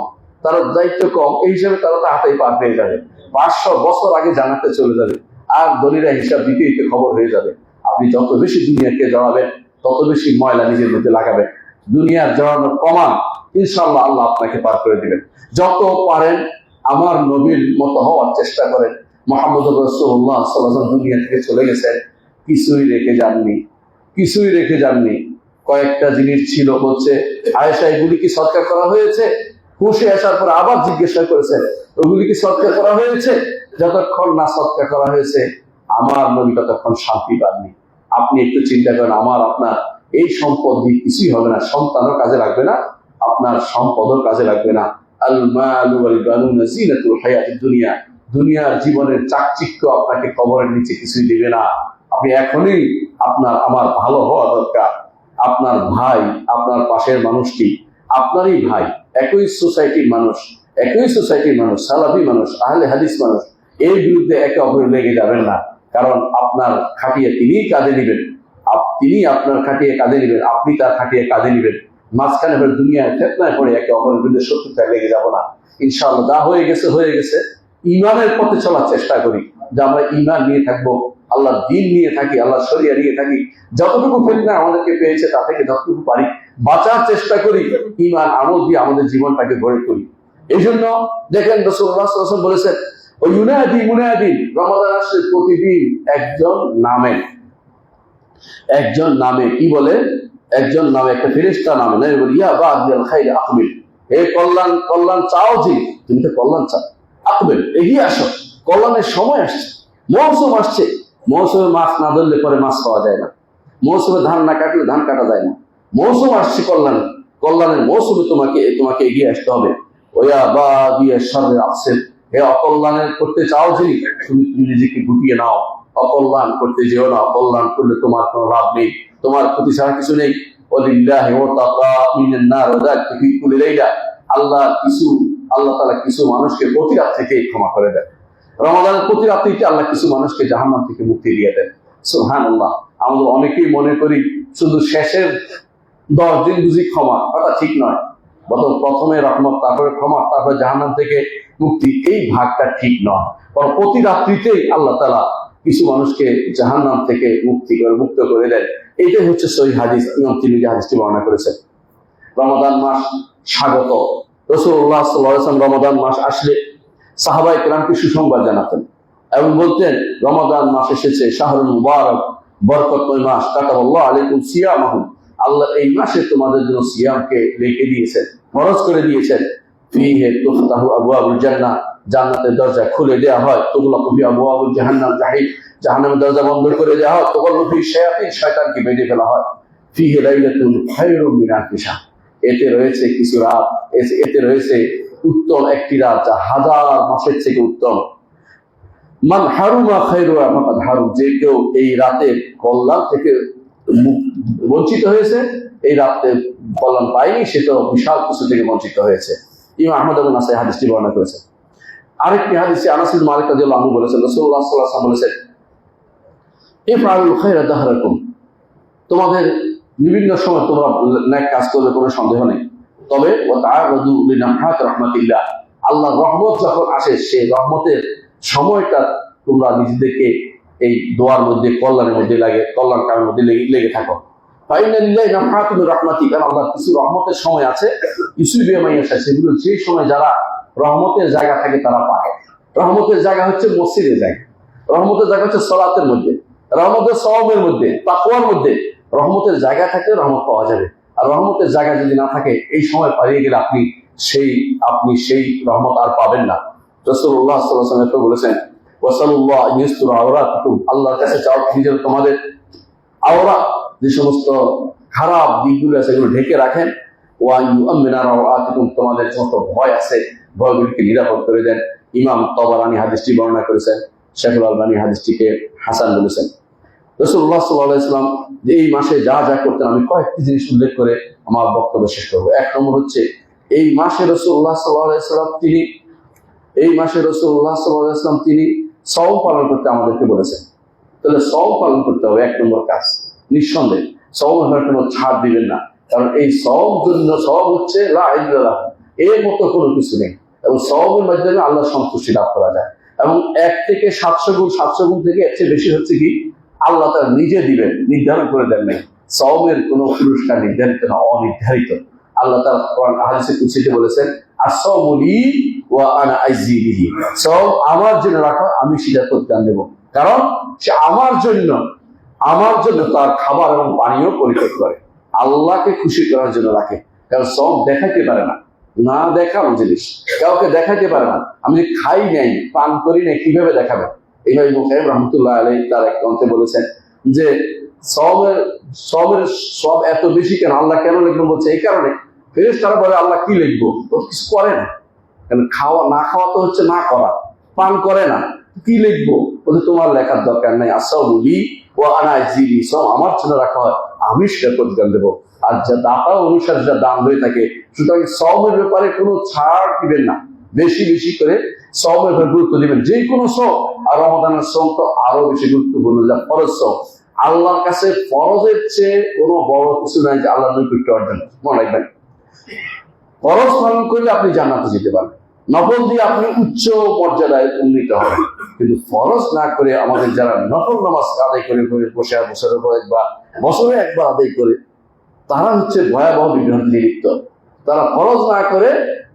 তার দায়িত্ব কম, এই হিসাবে তারা তাড়াতাড়ি পার পেয়ে যাবে। 500 বছর আগে জান্নাতে চলে যাবে, আর ধনীরা হিসাব দিতে দিতে খবর হয়ে যাবে। আপনি যত বেশি দুনিয়াকে জড়াবেন তত বেশি ময়লা নিজের মধ্যে লাগাবেন। দুনিয়ার জড়ানো কমান, ইনশাআল্লাহ আল্লাহ আপনাকে পার করে দিবেন। যত পারেন আমার নবীর মতো হওয়ার চেষ্টা করেন। মুহাম্মদ রাসূলুল্লাহ সাল্লাল্লাহু আলাইহি ওয়াসাল্লাম দুনিয়া থেকে চলে গেছেন, কিছুই রেখে যাননি। কয়েকটা জিনিস ছিল, বলছে আয়েশা এগুলি কি সদকা করা হয়েছে? হুঁশে আসার পর আবার জিজ্ঞাসা করেছেন ওগুলি কি সদকা করা হয়েছে? যতক্ষণ না সদকা করা হয়েছে আমার নবী ততক্ষণ শান্তি পাননি। আপনি একটু চিন্তা করেন, আমার আপনার এই সম্পদ দিয়ে কিছুই হবে না, সন্তানও কাজে লাগবে না, আপনার সম্পদও কাজে লাগবে না। আল মালু ওয়াল বানুনা জিনাতুল হায়াতিদ দুনিয়া, দুনিয়ার জীবনের চাকচিক্য আপনাকে কবরের নিচে কিছুই দিবে না। আপনি এখনই আমার ভালো হওয়া দরকার। আপনার ভাই, আপনার পাশের মানুষটি আপনারই ভাই, একই সোসাইটির মানুষ, সালাফি মানুষ, আহলে হাদিস মানুষ, এর বিরুদ্ধে একে অপরের লেগে যাবেন না। কারণ আপনার খাটিয়ে তিনি কাঁধে নিবেন, তিনি আপনার খাটিয়ে কাঁধে নিবেন, আপনি তার খাটিয়ে কাঁধে নিবেন। মাঝখানে দুনিয়ায় ফেতনায় পড়ে একে অপরের বিরুদ্ধে শত্রুতায় লেগে যাব না। ইনশাআল্লাহ যা হয়ে গেছে। ইমানের পথে চলার চেষ্টা করি, যে আমরা ইমান নিয়ে থাকবো, আল্লাহ দিন নিয়ে থাকি, আল্লাহ শরিয়া নিয়ে থাকি। যতটুকু ফিতনা আমাদেরকে পেয়েছে তা থেকে যতটুকু পারি বাঁচার চেষ্টা করি, ইমান আমল দিয়ে আমাদের জীবনটাকে গড়ে তুলি। এই জন্য দেখেন রাসূলুল্লাহ সাল্লাল্লাহু আলাইহি ওয়াসাল্লাম বলেছেন, ও মুনাদি রমাদান আসলে প্রতিদিন একজন নামে কি বলে, একজন নামে একটা ফেরেশতা নামে না, বলি ইয়া বাদিয়াল খাইর আকবিল, হে কল্যাণ চাও, যে তুমি তো কল্যাণ চাও, আকবিল এগিয়ে আসো, কল্যাণের সময় আসছে, মৌসুম আসছে। মৌসুমে মাছ না ধরলে পরে মাছ পাওয়া যায় না, মৌসুমে ধান না কাটলে ধান কাটা যায় না। মৌসুম আসছে কল্যাণের মৌসুমে তোমাকে এগিয়ে আসতে হবে। ওয়া বাদিয়াশ শাররি আকসিল, হে অকল্যাণের করতে চাও যে তুমি নিজেকে গুটিয়ে নাও, অকল্যাণ করতে যেও না, অকল্যাণ করলে তোমার কোনো লাভ নেই, তোমার ক্ষতি ছাড়া কিছু নেই। ওয়ালিল্লাহি ওয়াতাকা মিনান নার ওয়া যাকা ফি কুল্লি লাইলা, আল্লাহ তাআলা কিছু মানুষকে প্রতি রাত থেকে ক্ষমা করে দেন। রমাদানের প্রতি রাত্রিতে আল্লাহ কিছু মানুষকে জাহান্নাম থেকে মুক্তি দিয়ে দেন। সুবহানাল্লাহ। আমরা অনেকেই মনে করি শুধু শেষের 10 দিন বুঝি ক্ষমা, কথা ঠিক নয়। বরং প্রথমে রহমত, তারপরে ক্ষমা, তারপরে জাহান্নাম থেকে মুক্তি, এই ভাগটা ঠিক নয়। বরং প্রতি রাত্রিতেই আল্লাহ তাআলা কিছু মানুষকে জাহান্নাম থেকে মুক্ত করে দেন। এইটাই হচ্ছে সহিহ হাদিস। ইমাম তিরমিজি হাদিসটি বর্ণনা করেছেন। রমাদান মাস স্বাগত। রাসূলুল্লাহ সাল্লাল্লাহু আলাইহি ওয়াসাল্লাম রমাদান মাস আসলে সাহাবায়ে কেরামকে সুসংবাদ জানাতেন এবং বলতেন, রমাদান মাস এসেছে, শাহরুল মুবারক, বরকতময় মাস, কাতাবাল্লাহু আলাইকুম সিয়ামাহু, আল্লাহ এই মাসে তোমাদের জন্য সিয়ামকে রেখে দিয়েছেন, ফরজ করে দিয়েছেন। ফিহি তুফতাহু আবওয়াবুল জান্নাহ, জান্নাতের দরজা খুলে দেওয়া হয়। তুগলাকু ফি আবওয়াবুল জাহান্নাম, জাহান্নামের দরজা বন্ধ করে দেওয়া হয়। তুগল্লু ফি শায়াতিন, শয়তানকে বেঁধে ফেলা হয়। ফিহি লাইলাতুন খায়রুম মিন আলফি শাহর, এতে রয়েছে কিছু রাত, এতে রয়েছে উত্তম একটি রাত যা 1000 মাসের থেকে উত্তম। মান হারুমা খায়রুহা ফাকাদ হারুম, যে কেউ এই রাতের কল্যাণ থেকে বঞ্চিত হয়েছে, এই রাতে কল্যাণ পায়নি, সে তো বিশাল কিছু থেকে বঞ্চিত হয়েছে। ইমাম আহমদ এবং নাসাই হাদিসটি বর্ণনা করেছেন। আরেকটি হাদিসে আনাস ইবনে মালিক রাদিয়াল্লাহু আনহু বলেছেন, রাসূলুল্লাহ সাল্লাল্লাহু আলাইহি ওয়াসাল্লাম বলেছেন, ইফআলুল খায়রা দাহরাকুম, তোমাদের বিভিন্ন সময় তোমরা নেক কাজ করবে, কোনো সন্দেহ নেই। তবে ওয়া তাআরুদু লিনাফহাত রাহমাতিল্লাহ, আল্লাহর রহমত যখন আসে সেই রহমতের সময়টা তোমরা নিজেদেরকে এই দোয়ার মধ্যে, কল্যাণের মধ্যে কল্যাণ কামের মধ্যে লেগে থাকো। ফাইনা লিল্লাহি নাফহাতুন রাহমাতি, কারণ আল্লাহর কিছু রহমতের সময় আছে, কিছু বিমাইয়াশা, সেগুলো যে সময় যারা রহমতের জায়গা থাকে তারা পায়। রহমতের জায়গা হচ্ছে মসজিদের জায়গা, রহমতের জায়গা হচ্ছে সালাতের মধ্যে, রহমতের সওয়াবের মধ্যে, তাকওয়ার মধ্যে। রহমতের জায়গা থাকলে রহমত পাওয়া যাবে। আর রহমতের জায়গা যদি না থাকে, এই সময় পালিয়ে গেলে আপনি সেই রহমত আর পাবেন না। রাসূলুল্লাহ সাল্লাল্লাহু আলাইহি ওয়াসাল্লাম বলেছেন, ওয়াসাল্লাল্লাহু ইয়াসতুরা আওরাতাকুম, আল্লাহর কাছে চাও নিজের তোমাদের আওরাত, যে সমস্ত খারাপ দিকগুলো আছে সেগুলো ঢেকে রাখেন। ওয়া ইউআমিনা রাওআতিকুম, তোমাদের যত ভয় আছে ভয়গুলিকে নিরাপদ করে দেন। ইমাম তাবারানী হাদিসটি বর্ণনা করেছেন, শাইখুল আলবানী হাদিসটিকে হাসান বলেছেন। রাসূলুল্লাহ সাল্লাল্লাহু আলাইহি ওয়াসাল্লাম যে এই মাসে যা করতেন, আমি কয়েকটি জিনিস উল্লেখ করে আমার বক্তব্য শেষ করবো। এক নম্বর হচ্ছে, এই মাসে রাসূলুল্লাহ সাল্লাল্লাহু আলাইহি ওয়াসাল্লাম তিনি সওম পালন করতে আমাদেরকে বলেছেন। তাহলে সওম পালন করতে হবে, এক নম্বর কাজ। নিঃসন্দেহে সওমের কোনো ছাড় দিবেন না, কারণ এই সওম হচ্ছে লা ইলাহা, এর মতো কোনো কিছু নেই। এবং সওমের মাধ্যমে আল্লাহর সন্তুষ্টি লাভ করা যায়। এবং 1 থেকে 700 গুণ থেকে এর চেয়ে বেশি হচ্ছে কি, আল্লাহ তাআলা নিজে দিবেন, নির্ধারণ করে দেন নাই। সওমের কোনো পুরস্কার নির্ধারিত না, অনির্ধারিত। আল্লাহ তাআলা কোরআন হাদিসে কুদসিতে বলেছেন, আস-সাওমু লি ওয়া আনা আজজি বিহি। সওম আমার জন্য রাখা, আমি সেটা প্রতিদান দেব। কারণ সে আমার জন্য তার খাবার এবং পানীয় পরিত্যাগ করে, আল্লাহকে খুশি করার জন্য রাখে। কারণ সওম দেখাইতে পারে না, না দেখানো জিনিস, কাউকে দেখাইতে পারে না। আমি যে খাই নাই, পান করি নাই, কিভাবে দেখাবে? এইভাবে ইমাম কাইয়্যিম রাহমাতুল্লাহ আলাইহি তার এক গ্রন্থে বলেছেন যে সওমের সব এত বেশি কেন, আল্লাহ কেন লিখবেন? বলছে এই কারণে, ফেরেশতারা বলে আল্লাহ কি লিখবো, ও কিছু করে না। কারণ না খাওয়া তো হচ্ছে না করা, পান করে না, কি লিখবো? বলছে তোমার লেখার দরকার নাই, আস-সাওমু লি ওয়া আনা আজজি বিহি। সওম আমার জন্য রাখা হয়, আমি সেটা প্রতিদান দেবো। আর যা দাতা অনুসারে যা দান হয়ে থাকে, সুতরাং সওমের ব্যাপারে কোনো ছাড় দিবেন না, বেশি বেশি করে সওমের ব্যাপারে গুরুত্ব দিবেন। যে কোনো সওম, আর রমাদানের সওম তো আরো বেশি গুরুত্বপূর্ণ, যা ফরজ সওম। আল্লাহর কাছে ফরজের চেয়ে কোনো বড় কিছু নাই যে আল্লাহর নৈকট্য অর্জন। মনে রাখবেন, ফরজ পালন করলে আপনি জান্নাতে যেতে পারবেন, নফল দিয়ে আপনি উচ্চ মর্যাদায় উন্নীত হবেন। কিন্তু ফরজ না করে আমাদের যারা নফল নামাজ আদায় করে বসে বছরের পর একবার, বছরে একবার আদায় করে, তারা হচ্ছে ভয়াবহ বিভ্রান্তি লিপ্ত। তারা ফরজ না করে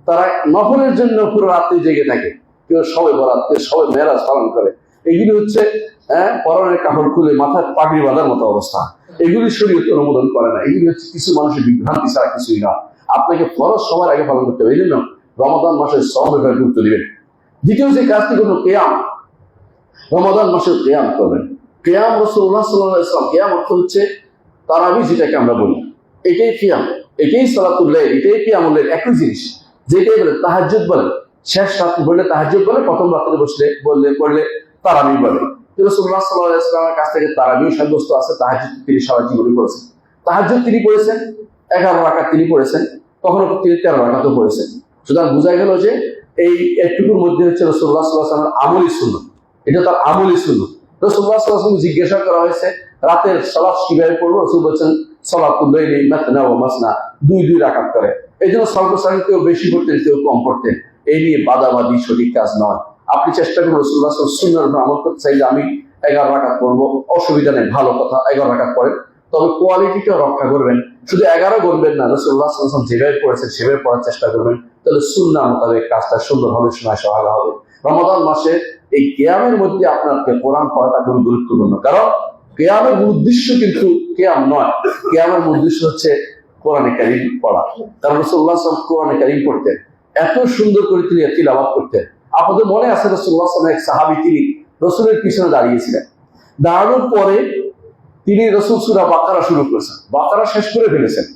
তারা নফলের জন্য পুরো রাত্রি জেগে থাকে। কেউ সবে বরাত, কেউ সবে মেরাজ পালন করে। এগুলি হচ্ছে পরনের কাপড় খুলে মাথায় পাগড়ি বাঁধার মতো অবস্থা। এগুলি শরীয়ত অনুমোদন করে না। এগুলি হচ্ছে কিছু মানুষের বিভ্রান্তি ছাড়া কিছুই না। আপনাকে ফরজ সবার আগে পালন করতে হবে। এই জন্য রমাদান মাসের সওমের ব্যাপারে গুরুত্ব দিবেন। দ্বিতীয় যে কাজটি হলো কিয়াম। রমাদান মাসে কিয়াম করবেন। কিয়াম রাসূলুল্লাহ সাল্লাল্লাহু আলাইহি ওয়াসাল্লাম, কিয়াম অর্থ হচ্ছে তারাবি, যেটাকে আমরা বলি, এটাই কিয়াম, এটাই সালাতুল লাইল, এটাই কিয়ামুল লাইল, একই জিনিস। যেটাই বলে তাহাজ্জুদ বলে, শেষ রাত বললে তাহাজ্জুদ বলে, প্রথম রাতে পড়লে তারাবি বলে। রাসূলুল্লাহ সাল্লাল্লাহু আলাইহি ওয়াসাল্লামের কাছ থেকে তারাবি সাব্যস্ত আছে। তাহাজ্জুদ তিনি সারা জীবনে পড়েছেন। তাহাজ্জুদ তিনি পড়েছেন 11 রাকাত, তিনি পড়েছেন, কখনো তিনি 13 রাকাতও পড়েছেন। সুতরাং বোঝা গেল যে এই একটুকুর মধ্যে হচ্ছে রাসূলুল্লাহ সাল্লাল্লাহু আলাইহি ওয়াসাল্লামের আমলি সুন্নাত, এটা তার আমলি সুন্নাত। রাসূলুল্লাহ সাল্লাল্লাহু আলাইহি ওয়াসাল্লাম জিজ্ঞাসা করা হয়েছে রাতের সালাত কিভাবে পড়বো? রাসূল বলেছেন সালাতুল লাইলি মাসনা ওয়া মাসনা, 2 রাকাত করে। এই জন্য সাল্লাল্লাহু কেউ বেশি পড়তেন, কেউ কম পড়তেন। এই নিয়ে বাদাবাদি সঠিক কাজ নয়। আপনি চেষ্টা করুন রাসূলুল্লাহ সাল্লাল্লাহু আলাইহি ওয়াসাল্লাম সুন্নাহর উপর আমল করতে চাইলে, আমি 11 রাকাত পড়বো, অসুবিধা নেই, ভালো কথা, 11 রাকাত পড়েন, তবে কোয়ালিটিটা রক্ষা করবেন। শুধু 11 বলবেন না, রাসূলুল্লাহ সাল্লাল্লাহু আলাইহি ওয়াসাল্লাম যেভাবে পড়েছেন সেভাবে পড়ার চেষ্টা করবেন, তাহলে সুন্নাহ মোতাবেক কাজটা সুন্দর হবে, সময় সহায়ক হবে। রমাদান মাসে এই কিয়ামের মধ্যে আপনাকে কোরআন পড়াটা খুবই গুরুত্বপূর্ণ। কারণ কিয়ামের উদ্দেশ্য কিন্তু কিয়াম নয়, কিয়ামের উদ্দেশ্য হচ্ছে কোরআনে কারীম পড়া। কারণ রাসূলুল্লাহ সাল্লাল্লাহু আলাইহি ওয়াসাল্লাম কোরআনে কারীম পড়তেন, এত সুন্দর করে তিনি তিলাওয়াত করতেন। আপনাদের মনে আছে রাসূলুল্লাহ সাল্লাল্লাহু আলাইহি ওয়াসাল্লাম এক সাহাবী, তিনি রাসূলের পিছনে দাঁড়িয়েছিলেন। দাঁড়ানোর পরে তিনি রাসূল সূরা বাকারা শুরু করেছেন, বাকারা শেষ করে ফেলেছেন।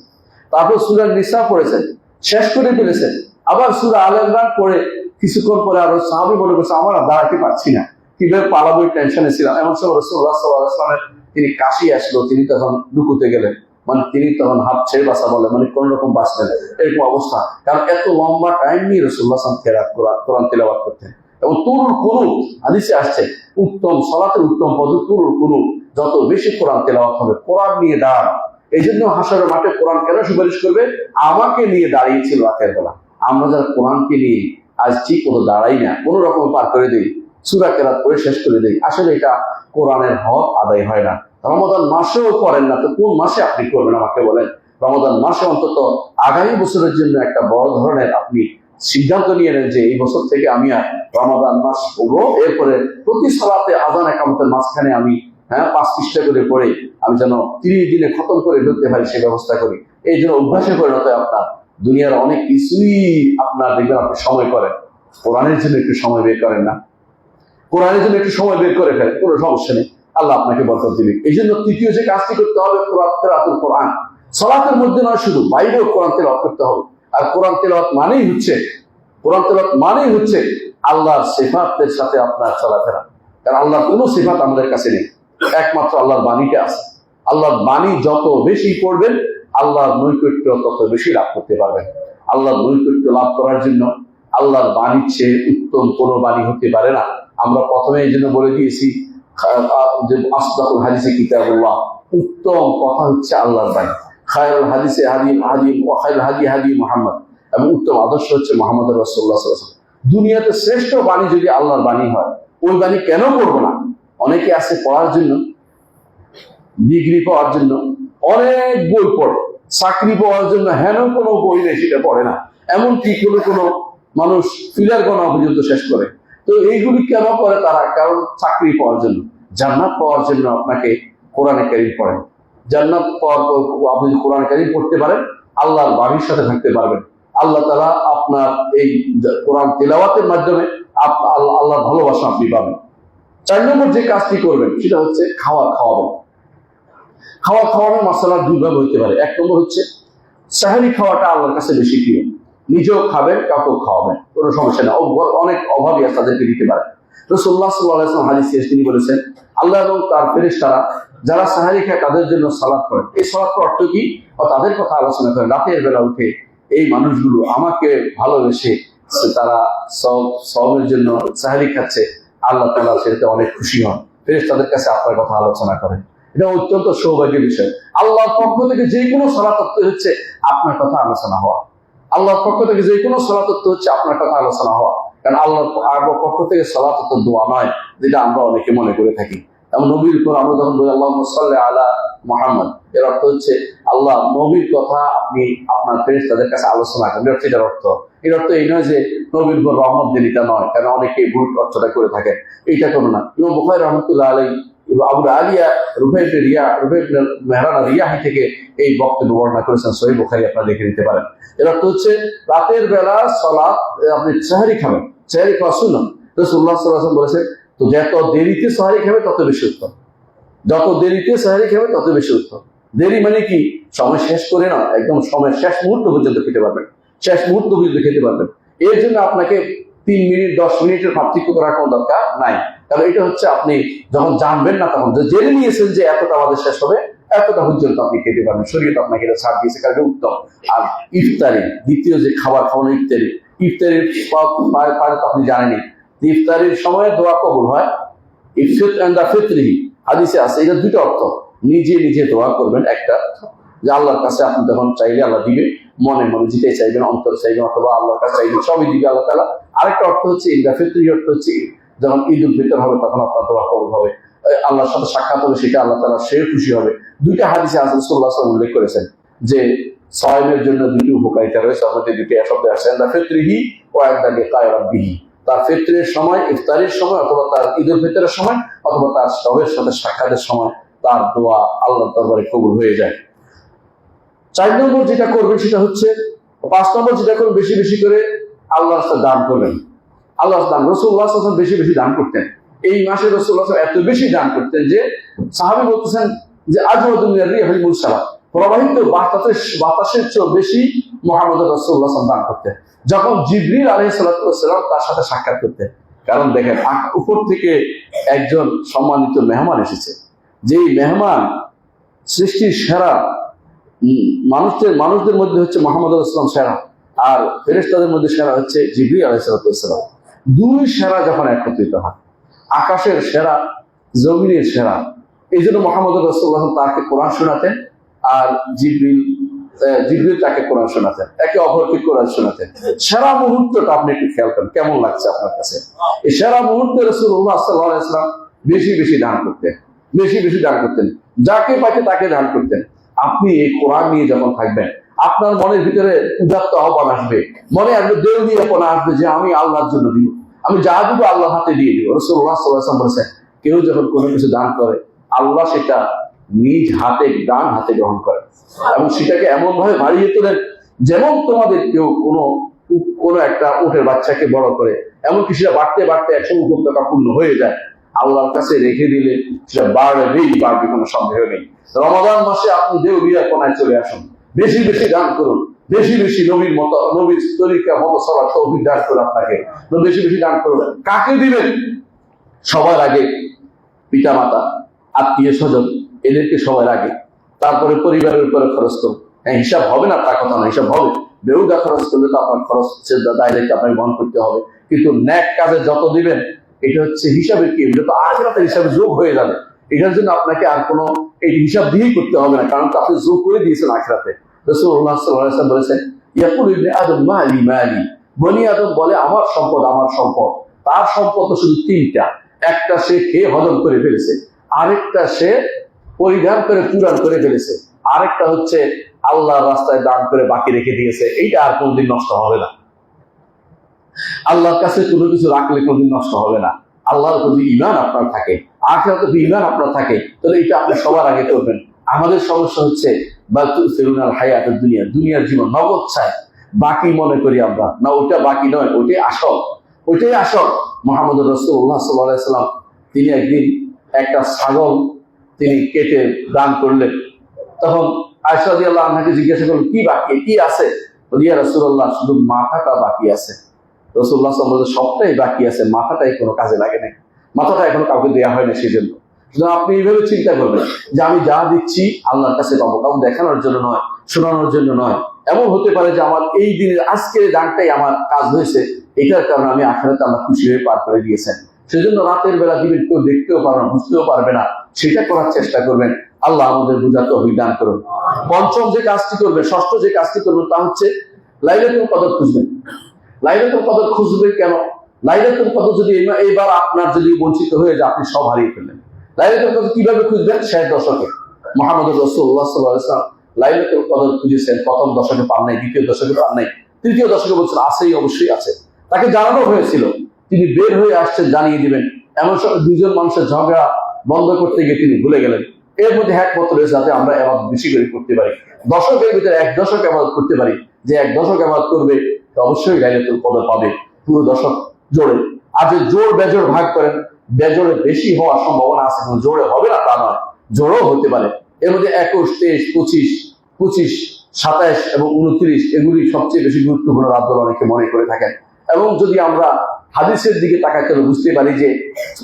তারপর সূরা নিসা পড়েছেন, শেষ করে ফেলেছেন। আবার সূরা আলে ইমরান পড়ে কিছুক্ষণ পরে আরো সাহাবী মনে করছে আমরা দাঁড়াতে পারছি না, কিভাবে পালাবো, টেনশনে ছিলাম। এমন সময় রাসূলুল্লাহ সাল্লাল্লাহু আলাইহি ওয়াসাল্লামের তিনি কাশি আসলো, তিনি তখন লুকুতে গেলেন, মানে তিনি তখন হাত ছেড়ে বাঁচা বলে, মানে কোন রকম বাঁচলেন, এরকম অবস্থা। কারণ এত লম্বা টাইম নিয়ে রাসূলুল্লাহ সাল্লাল্লাহু আলাইহি ওয়াসাল্লাম কোরআন তিলাওয়াত করতেন। এবং তুরুল কুনুত হাদিসে আসছে, উত্তম সালাতের উত্তম পদ্ধতি তুরুল কুনুত, যত বেশি কোরআন তেলাওয়াত হবে, কোরআন নিয়ে দাঁড়ানো। এই জন্য হাসরের মাঠে কোরআন কেন সুপারিশ করবে? আমাকে নিয়ে দাঁড়িয়েছিল রাতের বেলা। আমরা যারা কোরআনকে নিয়ে আজ ঠিক মতো দাঁড়াই না, কোন রকম পার করে দিই, সূরা কেরাত পড়ে শেষ করে দিই, আসলে এটা কোরআনের হক আদায় হয় না। রমাদান মাসেও করেন না, তো কোন মাসে আপনি করবেন আমাকে বলেন? রমাদান মাসে অন্তত আগামী বছরের জন্য একটা বড় ধরনের আপনি সিদ্ধান্ত নিয়ে নেন যে এই বছর থেকে আমি আর রমাদান মাস পড়বো। এরপরে প্রতি সালাতে আযান ইকামতের মাঝখানে আমি 5 পৃষ্ঠা করে পড়ে আমি যেন 30 দিনে খতম করে ফেলতে পারি, সে ব্যবস্থা করি। এই জন্য অভ্যাসে পরিণত আপনার দুনিয়ার অনেক কিছুই আপনার দেখবেন আপনি সময় করেন, কোরআনের জন্য একটু সময় বের করেন না? কোরআনের জন্য একটু সময় বের করে ফেলেন, কোনো সমস্যা নেই, আল্লাহ আপনাকে বরকত দিবেন। এই জন্য তৃতীয় যে কাজটি করতে হবে, কিরাতুল কোরআন। সালাতের মধ্যে নয়, শুধু বাইরেও কোরআন তেলাওয়াত করতে হবে। আর কোরআন তেলাওয়াত মানেই হচ্ছে আল্লাহর সিফাতের সাথে আপনার চলাফেরা। কারণ আল্লাহর কোনো সিফাত আমাদের কাছে নেই, একমাত্র আল্লাহর বাণীটা আছে। আল্লাহর বাণী যত বেশি পড়বেন, আল্লাহর নৈকট্য তত বেশি লাভ করতে পারবেন। আল্লাহর নৈকট্য লাভ করার জন্য আল্লাহর বাণীর চেয়ে উত্তম কোনো বাণী হতে পারে না। আমরা প্রথমে এই জন্য বলে দিয়েছি যে আসদাকুল হাদিসে কিতাবুল্লাহ, উত্তম কথা হচ্ছে আল্লাহর বাণী। খায়রুল হাদিসে হাদি ওয়া খায়রুল হাদি হাদি মুহাম্মদ, এবং উত্তম আদর্শ হচ্ছে মুহাম্মদ রাসূলুল্লাহ সাল্লাল্লাহু আলাইহি ওয়াসাল্লাম। দুনিয়াতে শ্রেষ্ঠ বাণী যদি আল্লাহর বাণী হয়, ওই বাণী কেন পড়বো না? অনেকে আছে পড়ার জন্য, ডিগ্রি পাওয়ার জন্য, অনেক বই পড়ে, চাকরি পাওয়ার জন্য হেন কোনো বই নেই সেটা পড়ে না, এমনকি কোনো মানুষ ফিলার গণা পর্যন্ত শেষ করে। তো এইগুলি কেন করে তারা? কারণ চাকরি পাওয়ার জন্য। জান্নাত পাওয়ার জন্য আপনাকে কোরআনে কারীম পড়েন। জান্নাত পাওয়ার পর আপনি কোরআনে কারীম পড়তে পারেন, আল্লাহর বাড়ির সাথে থাকতে পারবেন। আল্লাহ তাআলা আপনার এই কোরআন তেলাওয়াতের মাধ্যমে আল্লাহর ভালোবাসা আপনি পাবেন। 4 নম্বর যে কাজটি করবেন সেটা হচ্ছে খাওয়াবেন। খাওয়ানোর মাসালা দুইভাবে হইতে পারে। 1 নম্বর হচ্ছে সাহারি খাওয়াটা আল্লাহর কাছে বেশি প্রিয়। নিজেও খাবেন, কাউকেও খাওয়াবেন, কোনো সমস্যা না। অনেক অভাবী আছে, তাদেরকে দিতে পারেন। রাসূলুল্লাহ সাল্লাল্লাহু আলাইহি ওয়াসাল্লাম হাদিসে তিনি বলেছেন, আল্লাহ এবং তার ফেরেশতারা যারা সাহারি খায় তাদের জন্য সালাত করেন। এই সালাতের অর্থ কি? তাদের কথা আলোচনা করেন। রাতের বেলা উঠে এই মানুষগুলো আমাকে ভালোবেসে তারা সওমের জন্য সাহারি খাচ্ছে, আল্লাহ তাআলা সেটাতে অনেক খুশি হন। ফেরেশতাদের কাছে আপনার কথা আলোচনা করেন। এটা অত্যন্ত সৌভাগ্যের বিষয়। আল্লাহর পক্ষ থেকে যে কোনো সালাত হচ্ছে আপনার কথা আলোচনা হওয়া। আল্লাহর পক্ষ থেকে যে কোনো সালাত হচ্ছে আপনার কথা আলোচনা হওয়া। কারণ আল্লাহর পক্ষ থেকে সালাত দোয়া নয়, যেটা আমরা অনেকে মনে করে থাকি। এবং নবীর উপর আমরা যখন বলি আল্লাহুম্মা সাল্লি আলা মুহাম্মদ, এর অর্থ হচ্ছে আল্লাহ নবীর কথা আপনি আপনার ফেরেশতাদের কাছে আলোচনা করেন। এটার অর্থ এই নয় যে নবীর উপর রহমত দিন, এটা নয়। কারণ অনেকে ভুল অর্থটা করে থাকেন। এইটা কোনো না। ইমাম বুখারী রাহমাতুল্লাহ আলাইহি আবু আলিয়া রুবাই মেহরানা রিয়াহি থেকে এই বক্তব্য বর্ণনা করেছেন। সহিহ বুখারী আপনারা দেখে নিতে পারেন। এর অর্থ হচ্ছে রাতের বেলা সালাত, আপনি সাহরি খাবেন। সাহরি খাওয়া সুন্নাত। রাসূলুল্লাহ সাল্লাল্লাহু আলাইহি ওয়াসাল্লাম বলেছেন, তো যত দেরিতে সাহরি খাবে তত বেশি উত্তম। যত দেরিতে সাহরি খাবে তত বেশি উত্তম। দেরি মানে কি? সময় শেষ করে না, একদম সময় শেষ মুহূর্ত পর্যন্ত খেতে পারবেন। শেষ মুহূর্ত পর্যন্ত খেতে পারবেন। এর জন্য আপনাকে 3 মিনিট 10 মিনিটের পার্থক্য করার কোনো দরকার নাই। কারণ এটা হচ্ছে আপনি যখন জানবেন না, তখন জেনে নিয়েছেন যে এতটা আমাদের শেষ হবে, এতটা পর্যন্ত আপনি খেতে পারবেন। শরীয়ত আপনাকে এটা ছাড় দিয়েছে, কারণ উত্তম। আর ইফতারি, দ্বিতীয় যে খাবার খাওয়ানো ইফতারির আপনি জানেনি, ইফতারির সময় দোয়া কবুল হয়। হাদিসে আছে, এটা দুটো অর্থ। নিজে দোয়া করবেন, একটা যে আল্লাহর কাছে আপনি তখন চাইলে আল্লাহ দিবে, মনে যেটাই চাইবেন, অন্তর চাইবেন, অথবা আল্লাহর কাছে চাইবেন, সবই দিবে আল্লাহ তাআলা। আরেকটা অর্থ হচ্ছে ইদা ফিতরি, অর্থ হচ্ছে যখন ঈদ উল ফিতর হবে তখন আপনার দোয়া কবুল হবে, আল্লাহর সাথে সাক্ষাৎ হবে, সেটা আল্লাহ তাআলা সে খুশি হবে। দুইটা হাদিসে রাসূলুল্লাহ সাল্লাল্লাহু আলাইহি ওয়াসাল্লাম উল্লেখ করেছেন যে সাওমের জন্য দুটি উপকারিতা রয়েছে। আমাদের দুটি শব্দ আছে, ইদা ফিতরিহি ওয়া ইদা লিকায়ে রাব্বিহি। তার ফিতরের সময়, ইফতারের সময়, অথবা তার ঈদ উল ফিতরের সময়, অথবা তার রবের সাথে সাক্ষাতের সময় তার দোয়া আল্লাহর দরবারে কবুল হয়ে যায়। 4 নম্বর যেটা করবেন সেটা হচ্ছে, 5 নম্বর যেটা করবেন, বেশি বেশি করে আল্লাহর রাস্তায় দান করবেন। আল্লাহর দান, রাসূলুল্লাহ সাল্লাল্লাহু আলাইহি ওয়াসাল্লাম বেশি বেশি দান করতেন। এই মাসে রাসূলুল্লাহ সাল্লাল্লাহু আলাইহি ওয়াসাল্লাম এত বেশি দান করতেন যে সাহাবী বলতেছেন যে আজওয়াদু মিনার রিহিল মুরসালা, প্রবাহিত বাতাসের চেয়ে বেশি মুহাম্মদ রাসূলুল্লাহ সাল্লাল্লাহু আলাইহি ওয়াসাল্লাম দান করতেন যখন জিবরিল আলাইহিস সালাতু ওয়াস সালাম তার সাথে সাক্ষাৎ করতেন। কারণ দেখেন, উপর থেকে একজন সম্মানিত মেহমান এসেছে, যেই মেহমান সৃষ্টির সেরা, মানুষদের মধ্যে হচ্ছে মুহাম্মদ রাসূলুল্লাহ সাল্লাল্লাহু আলাইহি ওয়াসাল্লাম সেরা, আর ফেরেশতাদের মধ্যে সেরা হচ্ছে জিবরিল আলাইহিস সালাতু ওয়াস সালাম। দুই সেরা যখন একত্রিত হয়, আকাশের সেরা, জমিনের সেরা, এই জন্য মুহাম্মদ রাসূলুল্লাহ তাকে কোরআন শোনাতেন, আর জিবরিল তাকে কোরআন শোনাতেন, একে অপরকে কোরআন শোনাতেন। সেরা মুহূর্তটা আপনি একটু খেয়াল করেন, কেমন লাগছে আপনার কাছে? এই সেরা মুহূর্তে রাসূলুল্লাহ সাল্লাল্লাহু আলাইহি ওয়াসাল্লাম বেশি বেশি দান করতেন, যাকে পাইতে তাকে দান করতেন। আপনি এই কোরআন নিয়ে যখন থাকবেন, আপনার মনের ভিতরে উদাত্ত আহ্বান আসবে, মনে আসবে দেউলিয়াপনা আসবে, যে আমি আল্লাহর জন্য দিব, আমি যা দিব আল্লাহর হাতে দিয়ে দিব। রাসূলুল্লাহ সাল্লাল্লাহু আলাইহি ওয়াসাল্লাম বলেছেন, কেউ যখন কোনো কিছু দান করে, আল্লাহ সেটা নিজ হাতে, ডান হাতে গ্রহণ করেন, এবং সেটাকে এমন ভাবে বাড়িয়ে তোলেন যেমন তোমাদের কেউ কোনো একটা উটের বাচ্চাকে বড় করে, এমনকি সেটা বাড়তে বাড়তে একসময় উপত্যকা পূর্ণ হয়ে যায়। আল্লাহর কাছে রেখে দিলে সেটা বাড়বে, কোনো সন্দেহ নেই। রমাদান মাসে আপনি দেউলিয়াপনায় চলে আসুন, বেশি বেশি দান করুন, বেশি বেশি নবীর তরিকা মতো চলার তৌফিক দান করুন আপনাকে, বেশি বেশি দান করুন। কাকে দিবেন? সবার আগে পিতা মাতা, আত্মীয় স্বজন, এদেরকে সবার আগে, তারপরে পরিবারের উপরে খরচ করুন। হ্যাঁ, হিসাব হবে না তা কথা না, হিসাব হবে। বেহুদা খরচ করলে তো আপনার খরচের দায়িত্ব আপনাকে বহন করতে হবে, কিন্তু ন্যাক কাজে যত দিবেন, এটা হচ্ছে হিসাবের কি, এটা তো আখিরাতের হিসাবে যোগ হয়ে যাবে। এটার জন্য আপনাকে আর কোনো এই হিসাব দিয়েই করতে হবে না, কারণ আপনি যোগ করে দিয়েছেন আখিরাতে। রাসূলুল্লাহ সাল্লাল্লাহু আলাইহি ওয়াসাল্লাম বলেছেন, ইয়াকুলু ইবনে আদম মালি মালি, বনি আদম বলে আমার সম্পদ আমার সম্পদ। তার সম্পদ তো শুধু 3টা, একটা সে খেয়ে হজম করে ফেলেছে, আরেকটা সে পরিধান করে পূরণ করে ফেলেছে, আরেকটা হচ্ছে আল্লাহর রাস্তায় দান করে বাকি রেখে দিয়েছে, এইটা আর কোনদিন নষ্ট হবে না। আল্লাহর কাছে কোনো কিছু রাখলে কোনদিন নষ্ট হবে না। আল্লাহর প্রতি ঈমান আপনার থাকে, আখিরাতের প্রতি ঈমান আপনার থাকে, তাহলে এটা আপনি সবার আগে করবেন। আমাদের সমস্যা হচ্ছে বাল তুসিরুনাল হায়াতুদ দুনিয়া, দুনিয়ার জীবন নগদ চায়, বাকি মনে করি আমরা, না ওটা বাকি নয়, ওটাই আসল, ওইটাই আসল। মুহাম্মদুর রাসূলুল্লাহ সাল্লাল্লাহু আলাইহি ওয়াসাল্লাম তিনি একদিন একটা ছাগল তিনি কেটে দান করলেন। তখন আয়েশা রাদিয়াল্লাহু আনহাকে জিজ্ঞাসা করলেন, কি বাকি, কি আছে? ইয়া রাসূলুল্লাহ, শুধু মাথাটা বাকি আছে। রাসূলুল্লাহ সাল্লাল্লাহু আলাইহি ওয়াসাল্লাম, সবটাই বাকি আছে, মাথাটাই কোনো কাজে লাগে নাই, মাথাটা এখনো কাউকে দেওয়া হয় না। সেই জন্য আপনি এইভাবে চিন্তা করবেন যে আমি যা দিচ্ছি আল্লাহর কাছে পাবো, কাউকে দেখানোর জন্য নয়, শোনানোর জন্য নয়। এমন হতে পারে যে আমার এই দিনের আজকের দানটাই আমার কাজ হয়েছে, এটার কারণে আমি আখিরাতে আল্লাহ খুশি হয়ে পার করে দিয়েছেন। সেজন্য রাতের বেলা দিবেন, কেউ দেখতেও পারবে না, বুঝতেও পারবে না, সেটা করার চেষ্টা করবেন। আল্লাহ আমাদের বুঝার তৌফিক দান করুন। পঞ্চম যে কাজটি করবেন, ষষ্ঠ যে কাজটি করবেন, তা হচ্ছে লাইলাতুল কদর খুঁজবেন। লাইলাতুল কদর খুঁজবেন কেন? লাইলাতুল কদর যদি এইবার আপনার যদি বঞ্চিত হয়ে যায়, আপনি সব হারিয়ে ফেললেন। লাইলাতুল কদর কিভাবে খুঁজবেন? শেষ দশকে মুহাম্মদুর রাসূলুল্লাহ সাল্লাল্লাহু আলাইহি ওয়াসাল্লাম লাইলাতুল কদর খুঁজেছেন। প্রথম দশকে পান নাই, দ্বিতীয় দশকে পান নাই, তৃতীয় দশকে বলছেন আছেই, অবশ্যই আছে। তাকে জানানো হয়েছিল, তিনি বের হয়ে আসছেন জানিয়ে দিবেন। এমন সময় দুইজন মানুষের ঝগড়া বন্ধ করতে গিয়ে তিনি ভুলে গেলেন। এর মধ্যে একমত রয়েছে যাতে আমরা ইবাদত বেশি করে করতে পারি, দশকের ভিতরে এক দশক ইবাদত করতে পারি। যে এক দশক ইবাদত করবে অবশ্যই লাইলাতুল কদর পাবে, পুরো দশক জোরে। আর যে জোর বেজোর ভাগ করেন, বেজোরে বেশি হওয়ার সম্ভাবনা আছে, জোরে হবে না তা নয়, জোরও হতে পারে। এর মধ্যে 21, 23, 25, 27 এবং 29 এগুলি সবচেয়ে বেশি গুরুত্বপূর্ণ রাত বলে অনেকে মনে করে থাকেন। এবং যদি আমরা হাদিসের দিকে তাকাই তাহলে বুঝতে পারি যে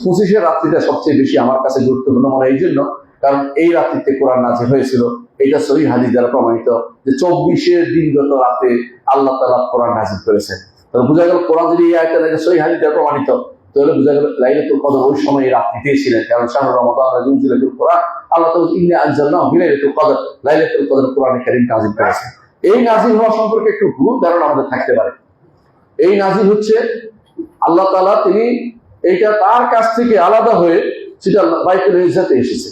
25 রাত্রিটা সবচেয়ে বেশি আমার কাছে গুরুত্বপূর্ণ মনে হয়। এই জন্য কারণ এই রাত্রিতে কোরআন নাযিল হয়েছিল, এটা সহিহ হাদিস দ্বারা প্রমাণিত যে 24 দিনগত রাতে আল্লাহ তাআলা কোরআন নাযিল করেছেন। তাহলে বোঝা গেল কোরআন যদি এই আয়াতটা সহিহ হাদিস দ্বারা প্রমাণিত, তাহলে বোঝা গেল লাইলাতুল কদর ওই সময় রাত্রিতে ছিলেন। কারণ শাহরু রমাদান নাযিলাতুল কোরআন, আল্লাহ তাআলা ইন্না আনজালনাহু ফি লাইলাতুল কদর, লাইলাতুল কদর কোরআনে কারীম নাযিল করেছেন। এই নাযিল হওয়া সম্পর্কে একটু ভুল ধারণা আমাদের থাকতে পারে। এই নাযিল হচ্ছে আল্লাহ তাআলা তিনি এইটা তার কাছ থেকে আলাদা হয়ে সেটা বাইতুল ইজ্জাতে এসেছে।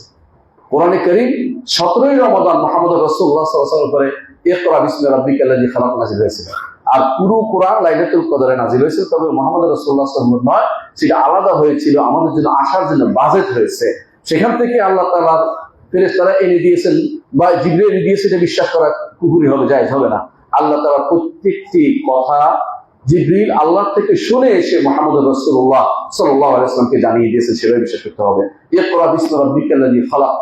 কোরআনে কারীম 17 রমাদান মুহাম্মদুর রাসূলুল্লাহ সাল্লাল্লাহু আলাইহি ওয়াসাল্লাম করে ইকরা বিসমি রাব্বিকাল্লাযী খালাক নাযিল হয়েছিল। আর পুরো কোরআন লাইলাতুল কদরে নাযিল হয়েছিল, তবে মুহাম্মদুর রাসূলুল্লাহ সাল্লাল্লাহু আলাইহি ওয়াসাল্লাম নয়, সেটা আলাদা হয়েছিল, আমাদের জন্য আসার জন্য বাজেট হয়েছে। সেখান থেকে আল্লাহ তাআলা ফেরেশতারা এনে দিয়েছেন বা জিবরিল এনে দিয়েছে, এটা বিশ্বাস করা কুফরি হবে, জায়েজ হবে না। আল্লাহ তাআলা প্রত্যেকটি কথা জিবরিল আল্লাহ থেকে শুনে এসে মুহাম্মদুর রাসূলুল্লাহ সাল্লাল্লাহু আলাইহি ওয়াসাল্লামকে জানিয়ে দিয়েছে, সেটা বিশ্বাস করতে হবে। ইকরা বিসমি রাব্বিকাল্লাযী খালাক,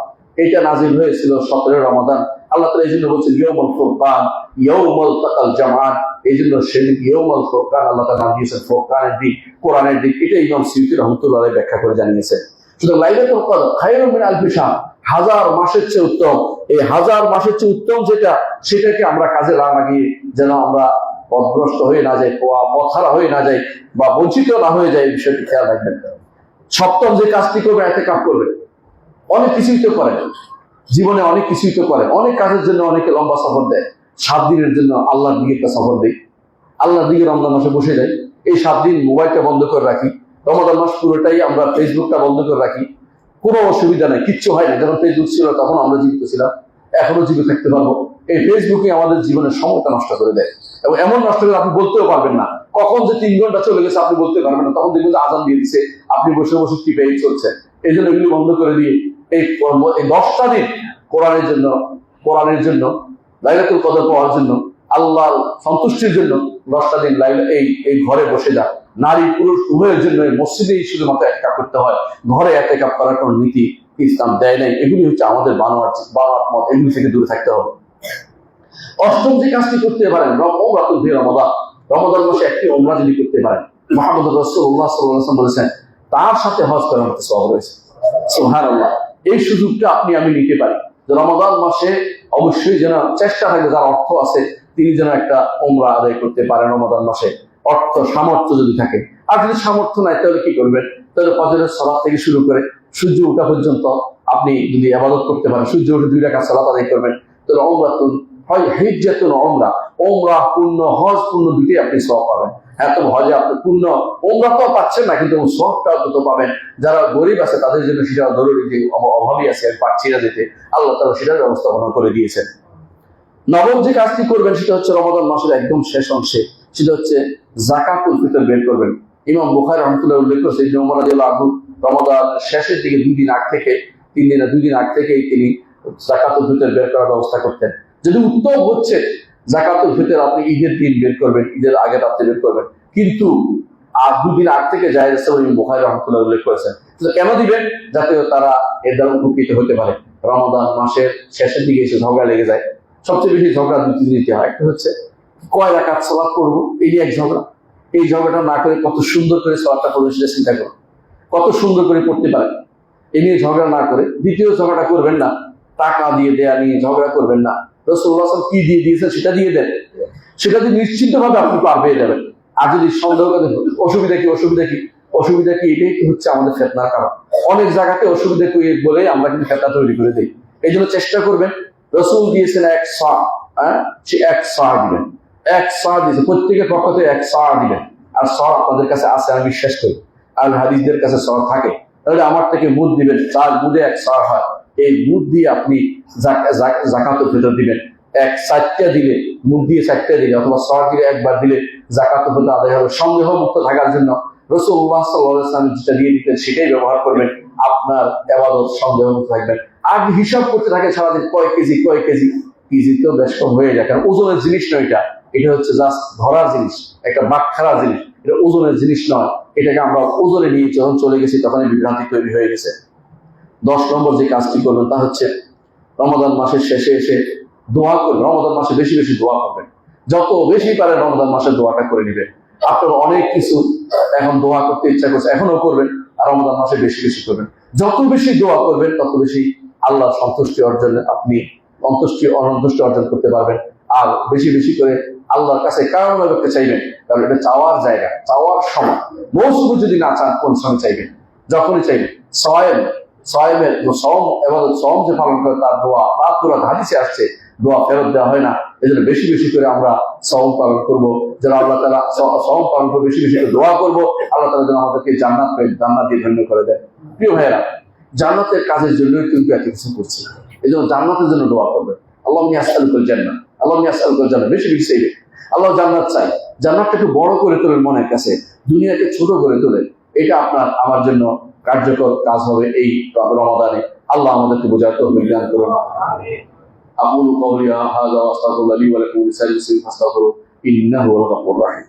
এটা নাযিল হয়েছিল 17 রমাদান। আল্লাহ তাআলা এইজন্য বলছেন ইয়াউমুল ফুরকান, ইয়াউমুল তাকাল জামআন, এইজন্য সেদিন ইয়াউমুল ফুরকান আল্লাহ তাআলা নাম দিয়েছেন, ফুরকানের দিন, কোরআনের দিন। এটা ইমাম সুয়ুতী রাহমাতুল্লাহ আলাইহি ব্যাখ্যা করে জানিয়েছেন। সুতরাং লাইলাতুল কদর খায়রুম মিন আলফি শাহর, হাজার মাসের চেয়ে উত্তম। এই হাজার মাসের চেয়ে উত্তম যেটা, সেটাকে আমরা কাজে লাগিয়ে যেন আমরা পথভ্রষ্ট হয়ে না যাই, পথহারা হয়ে না যাই, বা বঞ্চিত না হয়ে যায়, এই বিষয়টি খেয়াল রাখবেন। সপ্তম যে কাজটি করবে, ইতিকাফ করবে। অনেক কিছুই তো করে জীবনে, অনেক কিছুই তো করে, অনেক কাজের জন্য অনেকে লম্বা সফর দেয়। 7 দিনের জন্য আল্লাহর দিকে একটা সফর দেয়, আল্লাহর দিকে রমজান মাসে বসে যাই, এই 7 দিন মোবাইলটা বন্ধ করে রাখি, রমাদান মাস পুরোটাই আমরা ফেসবুকটা বন্ধ করে রাখি, কোনো অসুবিধা নাই, কিচ্ছু হয় না। যখন ফেসবুক ছিল তখন আমরা জীবিত ছিলাম, এখনো জীবিত থাকতে পারবো। এই ফেসবুকে আমাদের জীবনের সময়টা নষ্ট করে দেয়, এবং এমন নষ্ট করে আপনি বলতেও পারবেন না কখন যে 3 ঘন্টা চলে গেছে, আপনি বলতে পারবেন না। তখন দেখবেন যে আজান দিয়ে দিচ্ছে, আপনি বসে বসে টিপে চলছে। এই জন্য এগুলি বন্ধ করে দিয়ে এই 10টা দিন কোরআনের জন্য লাইলাতুল কদর পাওয়ার জন্য, আল্লাহর সন্তুষ্টির জন্য 10টা দিন এই ঘরে বসে যা। নারী পুরুষ উভয়ের জন্য মসজিদেই শুধুমাত্র ইতিকাফ করতে হয়, ঘরে ইতিকাফ করার কোনো নীতি ইসলাম দেয় নাই। এগুলি হচ্ছে আমাদের বানোয়াট মত, এগুলি থেকে দূরে থাকতে হবে। অষ্টম যে কাজটি করতে পারেন, উমরাতুল ফি রমাদান, রমাদান মাসে একটি উমরা যদি করতে পারেন, মুহাম্মদুর রাসূলুল্লাহ সাল্লাল্লাহু আলাইহি ওয়াসাল্লাম বলেছেন তার সাথে হজ করার মতো সওয়াব রয়েছে। সুবহানাল্লাহ, এই সুযোগটা আপনি আমি নিতে পারি। রমাদান মাসে অবশ্যই যেন চেষ্টা থাকে, যার অর্থ আছে তিনি যেন একটা উমরা আদায় করতে পারেন রমাদান মাসে, অর্থ সামর্থ্য যদি থাকে। আর যদি সামর্থ্য নাই তাহলে কি করবেন? তাহলে ফজরের সালাত থেকে শুরু করে সূর্য ওঠা পর্যন্ত আপনি যদি ইবাদত করতে পারেন, সূর্য উঠে 2 রাকাত সালাত আদায় করবেন, তাহলে উমরাতুন হয় হিজ্জাতুন, উমরা পূর্ণ, হজ পূর্ণ, দুটোই আপনি সওয়াব পাবেন। এত হজে আপনি পূর্ণ ওমরা তো পাচ্ছেন না, কিন্তু সবটা তো পাবেন। যারা গরিব আছে তাদের জন্য সেটা জরুরি, যে অভাবী আছে পাচ্ছি না যেতে, আল্লাহ তাআলা সেটার ব্যবস্থাপনা করে দিয়েছেন। নবম যে কাজটি করবেন সেটা হচ্ছে রমাদান মাসের একদম শেষ অংশে, সেটা হচ্ছে যাকাতুল ফিতর বের করবেন। ইমাম বুখারী রাহমাতুল্লাহ উল্লেখ করেছে ইবনে ওমর রাদিয়াল্লাহু আনহু রমাদান শেষের দিকে 2 দিন আগ থেকে 3 দিন 2 দিন আগ থেকেই তিনি যাকাতুল ফিতর বের করার ব্যবস্থা করতেন। যদি উত্তম হচ্ছে যাকাতুল ফিতর আপনি ঈদের দিন বের করবেন, ঈদের আগে রাতে বের করবেন, কিন্তু আর 2 দিন আগ থেকে জায়েজ আছে বলে বুখারী রাহমাতুল্লাহ উল্লেখ করেছেন। তো কেন দিবেন? যাতে তারা এর দ্বারা উপকৃত হতে পারে। রমাদান মাসের শেষের দিকে এসে ঝগড়া লেগে যায়। সবচেয়ে বেশি ঝগড়া 2 দিতে হয়। একটা হচ্ছে কয় রাকাত সালাত করবো, এই এক ঝগড়া। এই ঝগড়াটা না করে কত সুন্দর করে সালাতটা করবেন সেটা চিন্তা করুন, কত সুন্দর করে পড়তে পারেন। এই নিয়ে ঝগড়া না করে দ্বিতীয় ঝগড়াটা করবেন না, টাকা দিয়ে দেয়া নিয়ে ঝগড়া করবেন না। রাসূলুল্লাহ সাল্লাল্লাহু আলাইহি ওয়াসাল্লাম কি দিয়ে দিয়েছেন সেটা দিয়ে দেন, সেটা দিয়ে নিশ্চিন্ত ভাবে আপনি পার পেয়ে যাবেন। আর যদি সন্দেহ করেন অসুবিধা কি, এটাই হচ্ছে আমাদের ফিতনার কারণ। অনেক জায়গাতে অসুবিধা কি বলে আমরা কিন্তু ফিতনা তৈরি করে দিই। এই জন্য চেষ্টা করবেন, রাসূল দিয়েছেন 1 সা, সে 1 সা দিবেন, 1 সা দিয়েছে, প্রত্যেকের পক্ষ থেকে 1 সা দিবেন। আর সা আপনাদের কাছে আছে আমি বিশ্বাস করি, আর হাদিসদের কাছে সা থাকে, তাহলে আমার থেকে মুদ দিবেন, 4 মুদে 1 সা হয়। এই মুদ দিয়ে আপনি যাকাতুল ফিতর দিবেন। 1/4 দিলে, মুদ দিয়ে 4 দিলে অথবা সা দিয়ে একবার দিলে যাকাতুল ফিতর আদায় হবে। সন্দেহ মুক্ত থাকার জন্য রাসূলুল্লাহ সাল্লাল্লাহু আলাইহি ওয়াসাল্লাম যেটা দিয়ে দিতেন সেটাই ব্যবহার করবেন, আপনার ইবাদত সন্দেহ মুক্ত থাকবেন। আর হিসাব করতে থাকে সারাদিন কয় কেজি, কেজি তো বেশ কম হয়ে যায়, কারণ ওজনের জিনিস নয় এটা, এটা হচ্ছে জাস্ট ধরার জিনিস, একটা বাটখারা জিনিস, এটা ওজনের জিনিস নয়। এটাকে আমরা ওজনে নিয়ে যখন চলে গেছি তখনই বিভ্রান্তি তৈরি হয়ে গেছে। 10 নম্বর যে কাজটি করবেন তা হচ্ছে রমাদান মাসের শেষে এসে দোয়া করবেন। রমাদান মাসে বেশি বেশি দোয়া করবেন, যত বেশি পারেন রমাদান মাসে দোয়াটা করে নেবেন। আপনার অনেক কিছু এখন দোয়া করতে ইচ্ছা করছে, এখনো করবেন, আর রমাদান মাসে বেশি বেশি করবেন। যত বেশি দোয়া করবেন তত বেশি আল্লাহ সন্তুষ্টি অর্জনে আপনি অনন্তুষ্টি অর্জন করতে পারবেন। আর বেশি বেশি করে আল্লাহর কাছে কারণ করতে চাইবেন, কারণ এটা চাওয়ার জায়গা, চাওয়ার সময়। মৌসুম যদি না চান কোন সময় চাইবেন? যখনই চাইবেন। সওম যে পালন করে তার দোয়া রাত পুরা হাদিসে আসছে, দোয়া ফেরত দেওয়া হয় না। এই জন্য বেশি বেশি করে আমরা সওম পালন করবো, যেন আল্লাহ তাআলা সওম পালন করে বেশি বেশি করে দোয়া করবো, আল্লাহ তাআলা যেন আমাদেরকে জান্নাত দিয়ে ধন্য করে দেয়। প্রিয় ভাইয়েরা, জান্নাতের কাজের জন্যই কিন্তু এত কিছু করছি, এই জন্য জান্নাতের জন্য দোয়া করবেন। আল্লাহুম্মা আসআলুকাল জান্নাহ, আল্লাহুম্মা আসআলুকাল জান্নাহ, বেশি বেশি চাইবেন। আল্লাহ জান্নাত চাই, জান্নাতটাকে বড় করে তোলেন মনের কাছে, দুনিয়াকে ছোট করে তোলেন। এটা আপনার আমার জন্য কার্যকর কাজ হবে এই রমাদানে। আল্লাহ আমাদেরকে বোঝার তৌফিক দান করুন। আকুলু কওলি হাযা ওয়া আস্তাগফিরুল্লাহ লি ওয়া লাকুম ওয়া লিসাইরিল মুসলিমিন ফাস্তাগফিরুহু ইন্নাহু হুয়াল গফুরুর রাহিম।